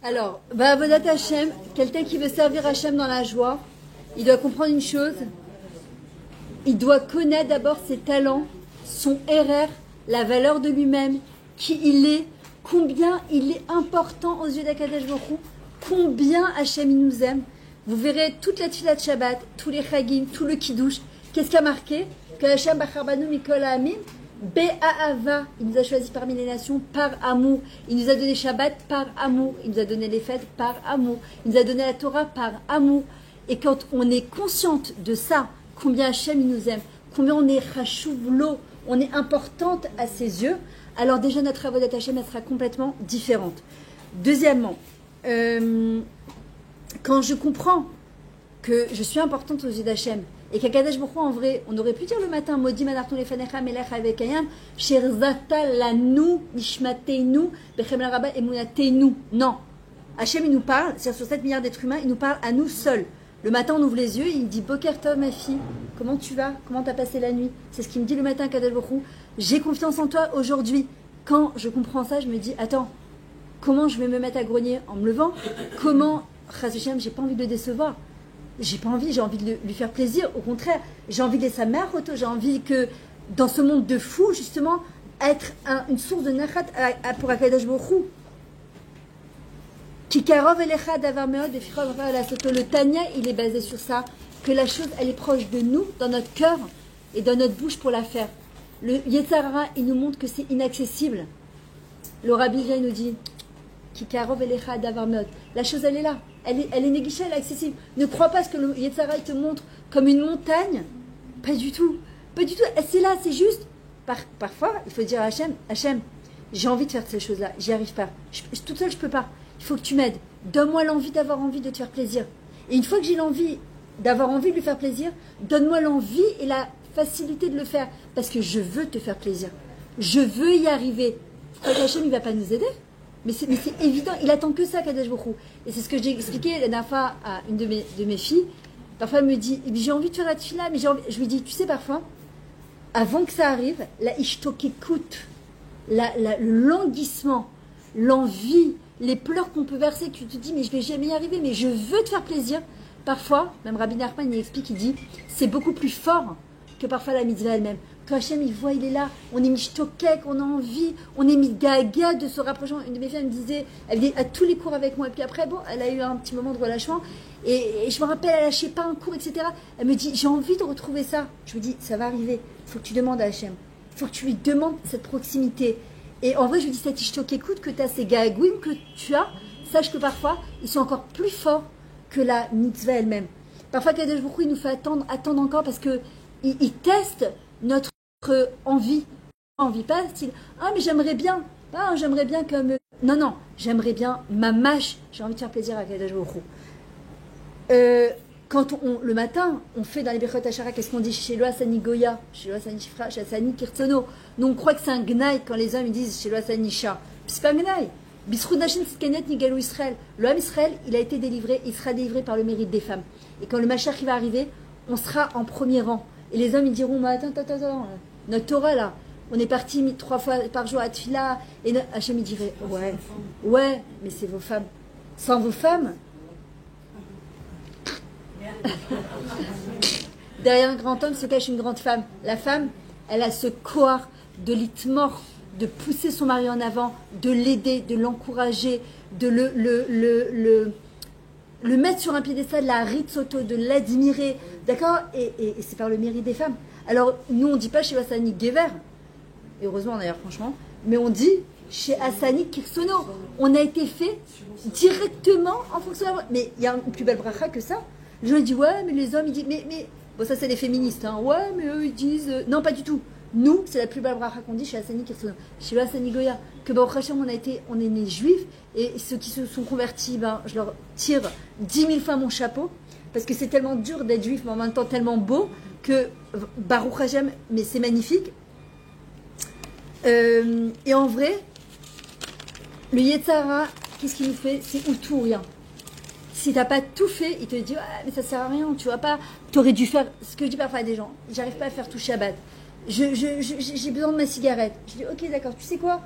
Alors, Va'avodat Hashem, quelqu'un qui veut servir Hashem dans la joie, il doit comprendre une chose, il doit connaître d'abord ses talents, son RR, la valeur de lui-même, qui il est, combien il est important aux yeux d'Akadosh Baruch Hu, combien Hashem il nous aime. Vous verrez toute la tefila de Shabbat, tous les chagim, tout le kiddush. Qu'est-ce qui a marqué? Que Hashem bachar banu mikol ha'amim, Be'ahava, il nous a choisi parmi les nations par amour. Il nous a donné Shabbat par amour. Il nous a donné les fêtes par amour. Il nous a donné la Torah par amour. Et quand on est consciente de ça, combien Hashem il nous aime, combien on est chashuvlo, on est importante à ses yeux, alors déjà notre avodat Hashem elle sera complètement différente. Deuxièmement, quand je comprends que je suis importante aux yeux d'Hachem, et qu'Akadosh Baruch Hu, en vrai, on aurait pu dire le matin, Modim anarton lefanecha melech avekayam, sherzata lanu nishmateinu bechem la rabba emunatenu. Non. Hachem, il nous parle, c'est sur 7 milliards d'êtres humains, il nous parle à nous seuls. Le matin, on ouvre les yeux, il dit Boker Tov, ma fille, comment tu vas? Comment tu as passé la nuit? C'est ce qu'il me dit le matin, Akadosh Baruch Hu. J'ai confiance en toi aujourd'hui. Quand je comprends ça, je me dis, attends, comment je vais me mettre à grogner en me levant? Comment, Chas Hashem, j'ai pas envie de le décevoir. J'ai pas envie, j'ai envie de lui faire plaisir. Au contraire, j'ai envie de laisser sa mère auto. J'ai envie que, dans ce monde de fous, justement, être une source de nachat pour Akadosh Baruch Hu. Kikarov elecha davar meod v'fichov la soto. Le Tanya, il est basé sur ça, que la chose, elle est proche de nous, dans notre cœur et dans notre bouche pour la faire. Le Yetzarara, il nous montre que c'est inaccessible. Le Rabbi vient, il nous dit Kikarov elecha davar meod. La chose, elle est là. Elle est négligée, elle est accessible. Ne crois pas ce que le Yetzara te montre comme une montagne. Pas du tout. Pas du tout. C'est là, c'est juste. Parfois, il faut dire à Hachem, j'ai envie de faire ces choses-là. J'y arrive pas. Toute seule, je peux pas. Il faut que tu m'aides. Donne-moi l'envie d'avoir envie de te faire plaisir. Et une fois que j'ai l'envie d'avoir envie de lui faire plaisir, donne-moi l'envie et la facilité de le faire. Parce que je veux te faire plaisir. Je veux y arriver. Vous croyez qu'Hachem, il va pas nous aider? Mais c'est évident, il attend que ça, Kadesh Baruch Hu. Et c'est ce que j'ai expliqué la dernière fois à une de mes filles. Parfois, elle me dit, j'ai envie de faire la tefila, mais je lui dis, tu sais, parfois, avant que ça arrive, la ishtok écoute, le languissement, l'envie, les pleurs qu'on peut verser, que tu te dis, mais je vais jamais y arriver, mais je veux te faire plaisir. Parfois, même Rabbi Nachman, il explique, il dit, c'est beaucoup plus fort que parfois la mitzvah elle-même. Quand Hachem, il voit, il est là, on est mishtokek, on a envie, on est gaga de se rapprocher. Une de mes filles, elle me disait, elle venait à tous les cours avec moi, et puis après, bon, elle a eu un petit moment de relâchement, et je me rappelle, elle lâchait pas un cours, etc. Elle me dit, j'ai envie de retrouver ça. Je me dis, ça va arriver, il faut que tu demandes à Hachem, il faut que tu lui demandes cette proximité. Et en vrai, je lui dis, cette ishtok écoute que tu as, ces gagouim que tu as, sache que parfois, ils sont encore plus forts que la mitzvah elle-même. Parfois, Kadesh Baruch Hu, il nous fait attendre encore parce que il teste notre envie. Envie pas, style, ah, mais j'aimerais bien. Ah, j'aimerais bien comme. Non, j'aimerais bien ma mâche. J'ai envie de faire plaisir à Kadesh Baruch Hu. Quand le matin, on fait dans les Birchot Hashara, qu'est-ce qu'on dit chez Lo Asani Goya, chez Lo Asani Shifra, chez Asani Kirtsono. Nous, on croit que c'est un gnaï quand les hommes ils disent chez Lo Asani Sha. C'est pas un gnaï. Bisrud Nashin Skenet Nigalou Israël. Le homme Israël, il a été délivré, il sera délivré par le mérite des femmes. Et quand le Mashiach va arriver, on sera en premier rang. Et les hommes, ils diront, mais attends, notre Torah là, on est parti 3 fois par jour à Tfila. Et Hachem, il dirait, ouais, mais c'est vos femmes. Sans vos femmes, derrière un grand homme se cache une grande femme. La femme, elle a ce corps de l'itmor, de pousser son mari en avant, de l'aider, de l'encourager, de le mettre sur un piédestal, la ritzoto, de l'admirer, d'accord, et c'est par le mérite des femmes. Alors, nous, on ne dit pas chez Hassani Gever, et heureusement d'ailleurs, franchement, mais on dit chez Hassani Kirsono. On a été fait directement en fonction de la... Mais il y a une plus belle bracha que ça. Les gens ils disent, ouais, mais les hommes, ils disent, mais... Bon, ça, c'est les féministes, hein. Ouais, mais eux, ils disent... Non, pas du tout. Nous, c'est la plus belle bracha qu'on dit chez Hassani Kirsono. Chez le Hassani Goya, que Baruch Hashem, on est nés juifs, et ceux qui se sont convertis, ben, je leur tire 10 000 fois mon chapeau, parce que c'est tellement dur d'être juif, mais en même temps tellement beau, que Baruch Hashem, mais c'est magnifique. Et en vrai, le Yetzara, qu'est-ce qu'il nous fait? C'est ou tout ou rien. Si t'as pas tout fait, il te dit, ouais, mais ça sert à rien, tu vois pas, t'aurais dû faire, ce que je dis parfois à des gens, j'arrive pas à faire tout Shabbat. J'ai besoin de ma cigarette. Je dis, ok, d'accord, tu sais quoi?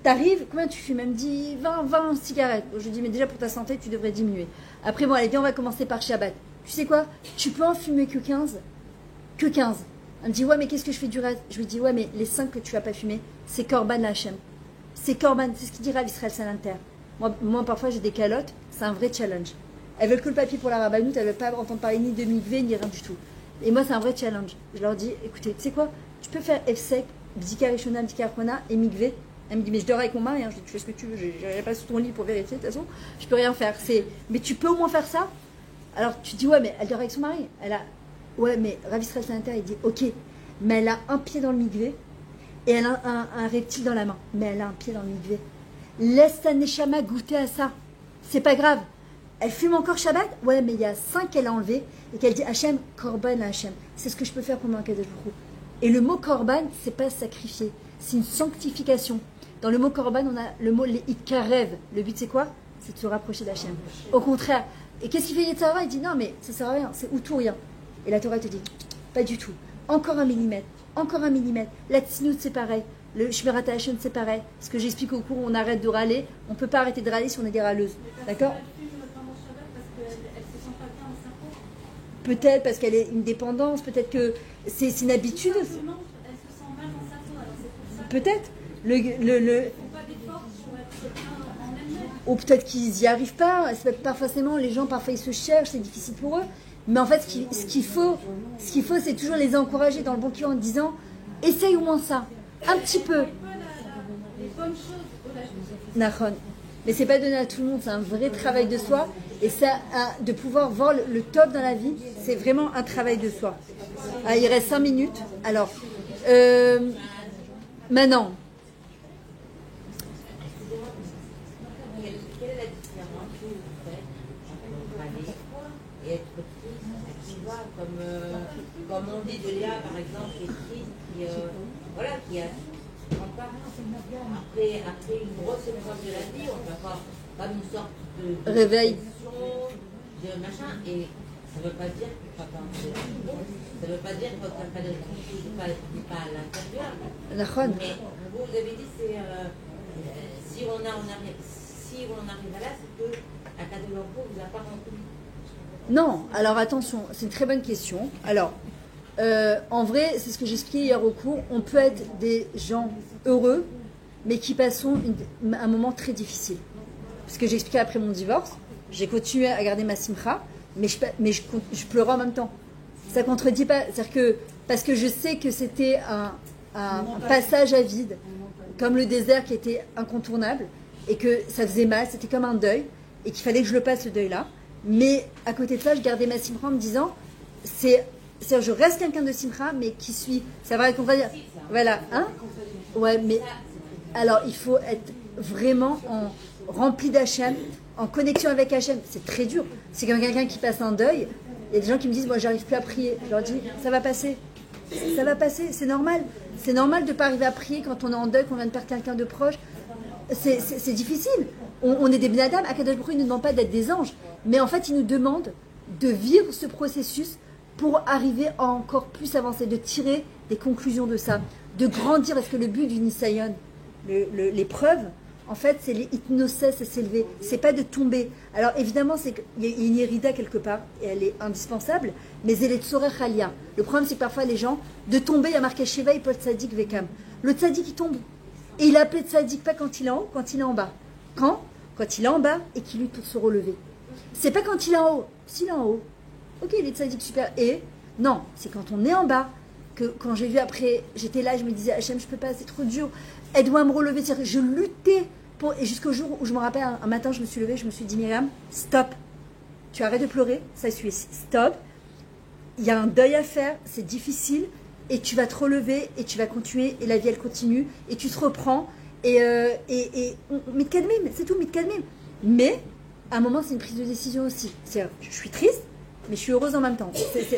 T'arrives, combien tu fumes? Elle me dit 20 cigarettes. Je dis, mais déjà pour ta santé, tu devrais diminuer. Après, bon, allez, bien, on va commencer par Shabbat. Tu sais quoi? Tu peux en fumer que 15. Que 15. Elle me dit, ouais, mais qu'est-ce que je fais du reste? Je lui dis, ouais, mais les 5 que tu vas pas fumer, c'est Korban Hachem. C'est Korban, c'est ce qu'il dira à Israël Salanter. Moi, parfois, j'ai des calottes, c'est un vrai challenge. Elles veulent que le papier pour la rabbanoute, elles veulent pas entendre parler ni de mikvé, ni rien du tout. Et moi, c'est un vrai challenge. Je leur dis, écoutez, tu sais quoi? Tu peux faire Efsek, Bdika Rishona, Bdika Achrona et mikvé. Elle me dit, mais je dors avec mon mari, hein. Je dis, tu fais ce que tu veux, je n'irai pas sous ton lit pour vérifier, de toute façon, je peux rien faire. Mais tu peux au moins faire ça? Alors tu dis, ouais, mais elle dort avec son mari. Elle a, ouais, mais Rav Israël Salanter, il dit, ok, mais elle a un pied dans le mikvé et elle a un reptile dans la main. Mais elle a un pied dans le mikvé. Laisse ta neshama goûter à ça. C'est pas grave. Elle fume encore Shabbat? Ouais, mais il y a 5 qu'elle a enlevé et qu'elle dit Hachem, Korban Hachem. C'est ce que je peux faire pour moi, Kadosh Baruch Hu. Et le mot Korban, c'est pas sacrifier, c'est une sanctification. Dans le mot Korban, on a le mot les ikarev. Le but, c'est quoi? C'est de se rapprocher d'Hachem. Au contraire. Et qu'est-ce qu'il fait Yetzara? Il dit non, mais ça sert à rien, c'est ou tout ou rien. Et la Torah te dit pas du tout. Encore un millimètre. Encore un millimètre. La tznout, c'est pareil. Le Shmirat Hachem, c'est pareil. Ce que j'explique au cours, on arrête de râler. On ne peut pas arrêter de râler si on est des râleuses. D'accord? Peut-être parce qu'elle est une dépendance, peut-être que c'est une habitude. Peut-être. Ou peut-être qu'ils n'y arrivent pas. C'est pas forcément, les gens parfois ils se cherchent, c'est difficile pour eux. Mais en fait, ce qu'il faut, c'est toujours les encourager dans le bon cœur en disant essaye au moins ça, un petit peu. Nahon. Mais c'est pas donné à tout le monde, c'est un vrai travail de soi. Et ça, de pouvoir voir le top dans la vie, c'est vraiment un travail de soi. Ah, il reste 5 minutes. Alors, maintenant. Quelle est la différence que vous faites entre râler et être triste? Tu vois, comme on dit de Léa, par exemple, qui est triste, qui a Après une grosse épreuve de la vie, on peut avoir comme une sorte de Réveil. de machin, et ça ne veut pas dire que papa ça ne veut pas dire que votre Kadosh Baruch Hu n'est pas à l'intérieur. Mais vous avez dit, c'est si on arrive à là, c'est que la Kadosh Baruch Hu vous a pas rempli. Non, alors attention, c'est une très bonne question. Alors, en vrai, c'est ce que j'expliquais hier au cours, on peut être des gens heureux, mais qui passons un moment très difficile. Parce que j'expliquais après mon divorce, j'ai continué à garder ma simcha, mais je pleurais en même temps. Ça contredit pas, c'est-à-dire que, parce que je sais que c'était un passage à vide, comme le désert qui était incontournable, et que ça faisait mal, c'était comme un deuil, et qu'il fallait que je le passe ce deuil-là. Mais à côté de ça, je gardais ma simcha en me disant, c'est-à-dire, je reste quelqu'un de simcha, mais qui suis, ça va qu'on va dire, voilà, hein? Ouais, mais alors il faut être vraiment rempli d'Hachem, en connexion avec Hachem. C'est très dur. C'est comme quelqu'un qui passe un deuil. Il y a des gens qui me disent, moi, j'arrive plus à prier. Je leur dis, ça va passer. Ça va passer, c'est normal. C'est normal de ne pas arriver à prier quand on est en deuil, qu'on vient de perdre quelqu'un de proche. C'est difficile. On est des benadam. Akadosh Baruch Hu ne nous demande pas d'être des anges. Mais en fait, il nous demande de vivre ce processus pour arriver à encore plus avancer, de tirer des conclusions de ça, de grandir. Parce que le but du Nisayon, l'épreuve, en fait, c'est les hypnoses, c'est s'élever. C'est pas de tomber. Alors évidemment, c'est qu'il y a une hérida quelque part, et elle est indispensable, mais elle est tsorer chalia. Le problème, c'est que parfois les gens, de tomber, il y a marqué Sheva, il peut tzadik vekam. Le tzadik, il tombe. Et il a appelé tzadik pas quand il est en haut, quand il est en bas. Quand il est en bas et qu'il lutte pour se relever. C'est pas quand il est en haut. S'il est en haut, ok, il est tzadik super. Et non, c'est quand on est en bas, que quand j'ai vu après, j'étais là, je me disais, Hachem, je peux pas, c'est trop dur. Aide-moi à me relever. C'est-à-dire, je luttais. Et jusqu'au jour où je me rappelle, un matin, je me suis levée, je me suis dit, Myriam, stop. Tu arrêtes de pleurer, ça suit. Stop. Il y a un deuil à faire, c'est difficile, et tu vas te relever, et tu vas continuer, et la vie, elle continue, et tu te reprends, mitkalmim, c'est tout, mitkalmim. Mais, à un moment, c'est une prise de décision aussi. C'est-à-dire, je suis triste, mais je suis heureuse en même temps.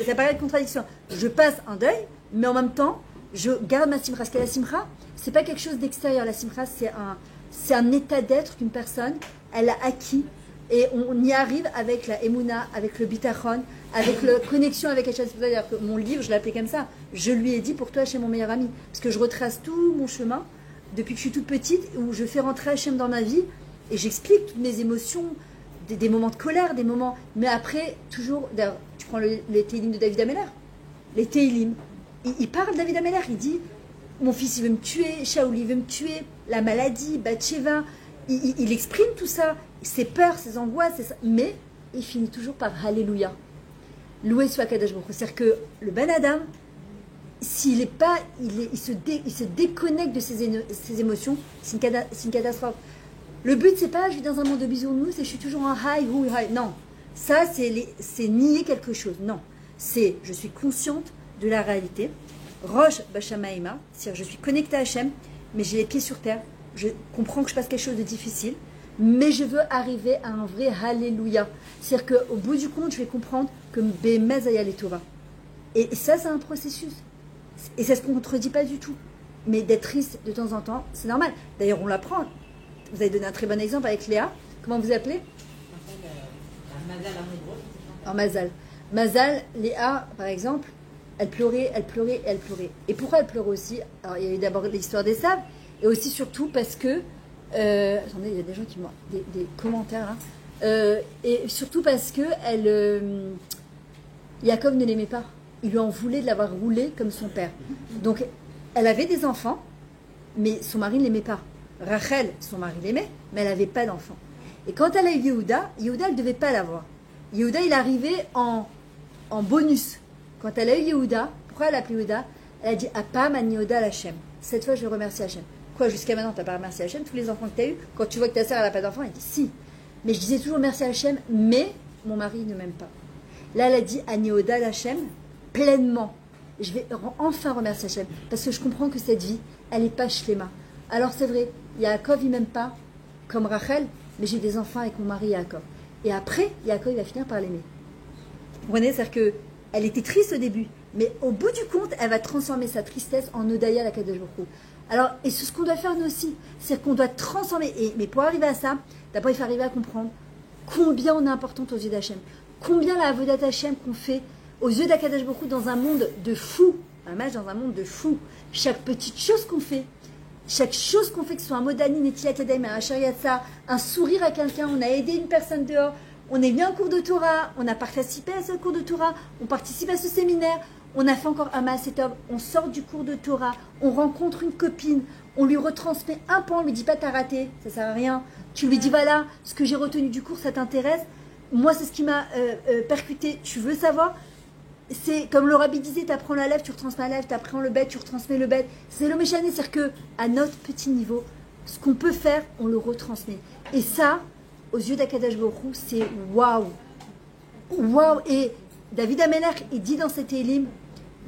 Ça paraît une contradiction. Je passe un deuil, mais en même temps, je garde ma simra. Parce que la simra, c'est pas quelque chose d'extérieur. La simra, c'est un état d'être qu'une personne, elle a acquis. Et on y arrive avec la emuna, avec le bitachon, avec la connexion avec Hachem. C'est-à-dire que mon livre, je l'ai appelé comme ça. Je lui ai dit, pour toi, Hachem, mon meilleur ami. Parce que je retrace tout mon chemin, depuis que je suis toute petite, où je fais rentrer Hachem dans ma vie. Et j'explique toutes mes émotions, des moments de colère, des moments... Mais après, toujours... D'ailleurs, tu prends les Teilim de David Ameller. Les Teilim. Il parle de David Ameller, il dit... Mon fils, il veut me tuer, Shaoul, il veut me tuer, la maladie, Bathsheba. Il exprime tout ça, ses peurs, ses angoisses, mais il finit toujours par Alléluia. Loué soit Kadosh Baruch Hu. C'est-à-dire que le Ben Adam, s'il est pas, il se déconnecte de ses émotions, c'est une catastrophe. Le but, c'est pas je vis dans un monde de bisounours et je suis toujours en high. Non, ça, c'est nier quelque chose. Non, c'est je suis consciente de la réalité. Rosh Bashamaïma, c'est-à-dire je suis connectée à Hachem, mais j'ai les pieds sur terre. Je comprends que je passe quelque chose de difficile, mais je veux arriver à un vrai Alléluia. C'est-à-dire qu'au bout du compte, je vais comprendre que Bémez Ayal Tova. Et ça, c'est un processus. Et ça ne se contredit pas du tout. Mais d'être triste de temps en temps, c'est normal. D'ailleurs, on l'apprend. Vous avez donné un très bon exemple avec Léa. Comment vous appelez? En Mazal. Mazal, Léa, par exemple, elle pleurait. Et pourquoi elle pleurait aussi? Alors, il y a eu d'abord l'histoire des sables, et aussi surtout parce que... attendez, il y a des gens qui m'ont... Des commentaires, là. Et surtout parce que Yaakov ne l'aimait pas. Il lui en voulait de l'avoir roulé comme son père. Donc, elle avait des enfants, mais son mari ne l'aimait pas. Rachel, son mari l'aimait, mais elle n'avait pas d'enfants. Et quand elle a eu Yehuda, elle ne devait pas l'avoir. Yehuda, il arrivait en bonus. Quand elle a eu Yehuda, pourquoi elle a appelé Yehuda? Elle a dit Apam an Yehuda Hachem. Cette fois, je vais remercier Hachem. Quoi, jusqu'à maintenant, tu n'as pas remercié Hachem? Tous les enfants que tu as eus, quand tu vois que ta sœur n'a pas d'enfants, elle dit si. Mais je disais toujours merci à Hachem, mais mon mari ne m'aime pas. Là, elle a dit an Yehuda Hachem pleinement. Je vais enfin remercier Hachem, parce que je comprends que cette vie, elle n'est pas shlema. Alors c'est vrai, Yaakov, il ne m'aime pas, comme Rachel, mais j'ai des enfants avec mon mari Yaakov. Et après, Yaakov, il va finir par l'aimer. Vous comprenez? C'est-à-dire qu'elle était triste au début, mais au bout du compte, elle va transformer sa tristesse en Odaya la Kadosh Baruch Hu. Alors, et c'est ce qu'on doit faire nous aussi. C'est qu'on doit transformer. Mais pour arriver à ça, d'abord, il faut arriver à comprendre combien on est importante aux yeux d'Hachem. Combien la Avodat Hachem qu'on fait aux yeux d'Akadosh Baruch Hu dans un monde de fous. Un match dans un monde de fous. Chaque petite chose qu'on fait, que ce soit un modani, netilat yadayim, un shariatza, un sourire à quelqu'un, on a aidé une personne dehors, on est venu à un cours de Torah, on a participé à ce cours de Torah, on participe à ce séminaire, on a fait encore un maasetov, on sort du cours de Torah, on rencontre une copine, on lui retransmet un point, on lui dit pas t'as raté, ça sert à rien. Tu lui dis voilà, ce que j'ai retenu du cours, ça t'intéresse. Moi, c'est ce qui m'a percuté. Tu veux savoir? C'est comme le rabbi disait, tu apprends la lèvre, tu retransmets la lèvre, tu apprends le bête, tu retransmets le bête. C'est le méchané, c'est-à-dire qu'à notre petit niveau, ce qu'on peut faire, on le retransmet. Et ça, aux yeux d'Akadosh Baruch Hu, c'est waouh. Waouh. Et David Amelach, il dit dans cet élim,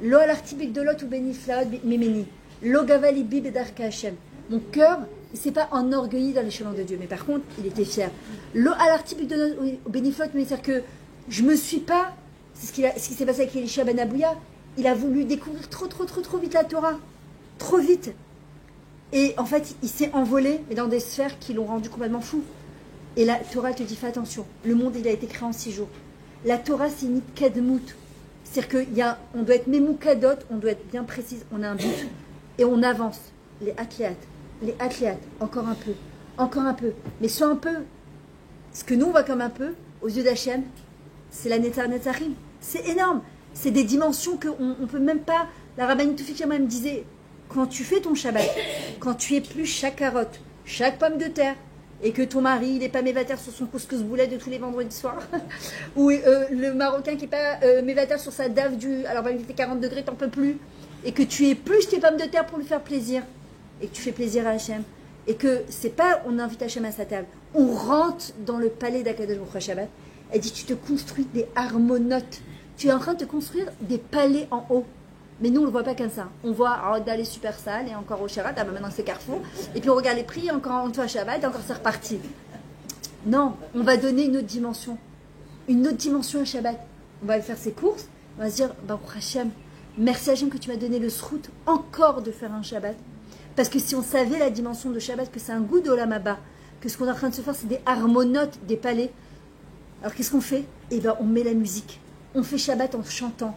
Lo alarti bigdolot ou beniflaot mimeni, Lo gavali bi bedarka Hashem. Mon cœur, il ne s'est pas enorgueilli dans l'échelon de Dieu, mais par contre, il était fier. Lo alarti bigdolot ou beniflaot, c'est-à-dire que je ne me suis pas. C'est ce qui s'est passé avec Elisha ben Abouya. Il a voulu découvrir trop vite la Torah. Trop vite. Et en fait, il s'est envolé, mais dans des sphères qui l'ont rendu complètement fou. Et la Torah te dit, fais attention. Le monde, il a été créé en 6 jours. La Torah, c'est une kadmout. C'est-à-dire qu'on doit être mémoukadot, on doit être bien précise, on a un but. Et on avance. Les athlètes, encore un peu. Mais soit un peu. Ce que nous, on voit comme un peu, aux yeux d'Hachem, c'est la Netzar Netzarim. C'est énorme. C'est des dimensions qu'on ne peut même pas. La rabbinite Tufik me disait, quand tu fais ton Shabbat, quand tu épluches chaque carotte, chaque pomme de terre, et que ton mari, il n'est pas mévataire sur son couscous boulet de tous les vendredis soirs, ou le Marocain qui n'est pas mévataire sur sa dave alors il fait 40 degrés, t'en peux plus, et que tu épluches tes pommes de terre pour lui faire plaisir, et que tu fais plaisir à Hachem, et que c'est pas on invite Hachem à sa table, on rentre dans le palais d'Akadosh Baruch Hu Shabbat. Elle dit, tu te construis des harmonotes. Tu es en train de te construire des palais en haut. Mais nous, on ne le voit pas comme ça. On voit d'aller super sale et encore au Shabbat. Ah ben maintenant, c'est Carrefour. Et puis, on regarde les prix, encore en toi Shabbat, et encore c'est reparti. Non, on va donner une autre dimension. Une autre dimension à Shabbat. On va aller faire ses courses. On va se dire, Baruch Hashem, merci Hashem que tu m'as donné le srout encore de faire un Shabbat. Parce que si on savait la dimension de Shabbat, que c'est un goût d'Olam Haba, que ce qu'on est en train de se faire, c'est des harmonotes, des palais. Alors qu'est-ce qu'on fait? Eh bien, on met la musique. On fait Shabbat en chantant.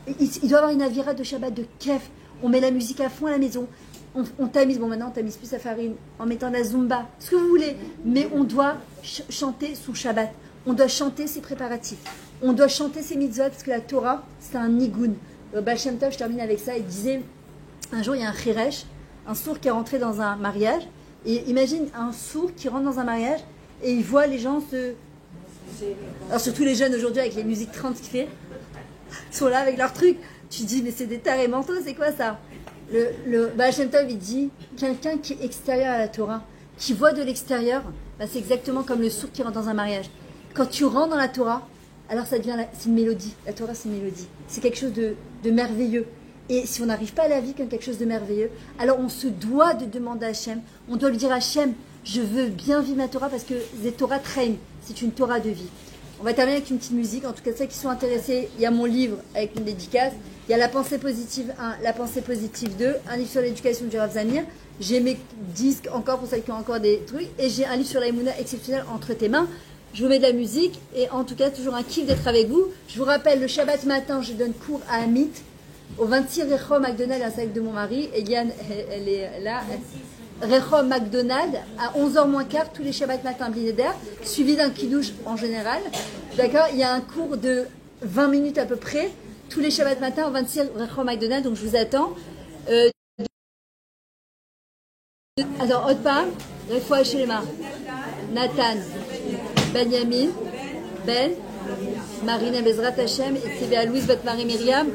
Il doit y avoir une avira de Shabbat, de kef. On met la musique à fond à la maison. On tamise. Bon, maintenant, on tamise plus la farine en mettant la zumba, ce que vous voulez. Mais on doit chanter son Shabbat. On doit chanter ses préparatifs. On doit chanter ses mitzvot, parce que la Torah, c'est un nigun. Baal Shem Tov, je termine avec ça, il disait, un jour, il y a un chiresh, un sourd qui est rentré dans un mariage. Et imagine un sourd qui rentre dans un mariage et il voit les gens se... Alors surtout les jeunes aujourd'hui avec les musiques 30 qui fait, sont là avec leurs trucs. Tu te dis mais c'est des tarés mentaux, c'est quoi ça? Le Baal Shem Tov il dit quelqu'un qui est extérieur à la Torah, qui voit de l'extérieur, bah, c'est exactement comme le sourd qui rentre dans un mariage. Quand tu rentres dans la Torah, alors ça devient c'est une mélodie. La Torah c'est une mélodie. C'est quelque chose de merveilleux. Et si on n'arrive pas à la vie comme quelque chose de merveilleux, alors on se doit de demander à Hachem, on doit lui dire à Hachem, je veux bien vivre ma Torah parce que c'est Torah Train, c'est une Torah de vie. On va terminer avec une petite musique, en tout cas ceux qui sont intéressés, il y a mon livre avec une dédicace, il y a la pensée positive 1, la pensée positive 2, un livre sur l'éducation du Rav Zamir, j'ai mes disques encore pour celles qui ont encore des trucs, et j'ai un livre sur la Emouna exceptionnelle entre tes mains. Je vous mets de la musique, et en tout cas toujours un kiff d'être avec vous. Je vous rappelle, le Shabbat matin, je donne cours à Amit, au 26 Rechom McDonald, à celle de mon mari. Eliane, elle est là. Rechom McDonald, à 11h moins quart, tous les Shabbat matin, Blinéder, suivi d'un kidouche en général. D'accord? Il y a un cours de 20 minutes à peu près, tous les Shabbat matin, au 26 Rechom McDonald, donc je vous attends. Alors, Otpa, Refoua Shelema, Nathan, Benjamin, Ben, Marina Bezrat Hashem, et c'est Louise Bat Marie Myriam.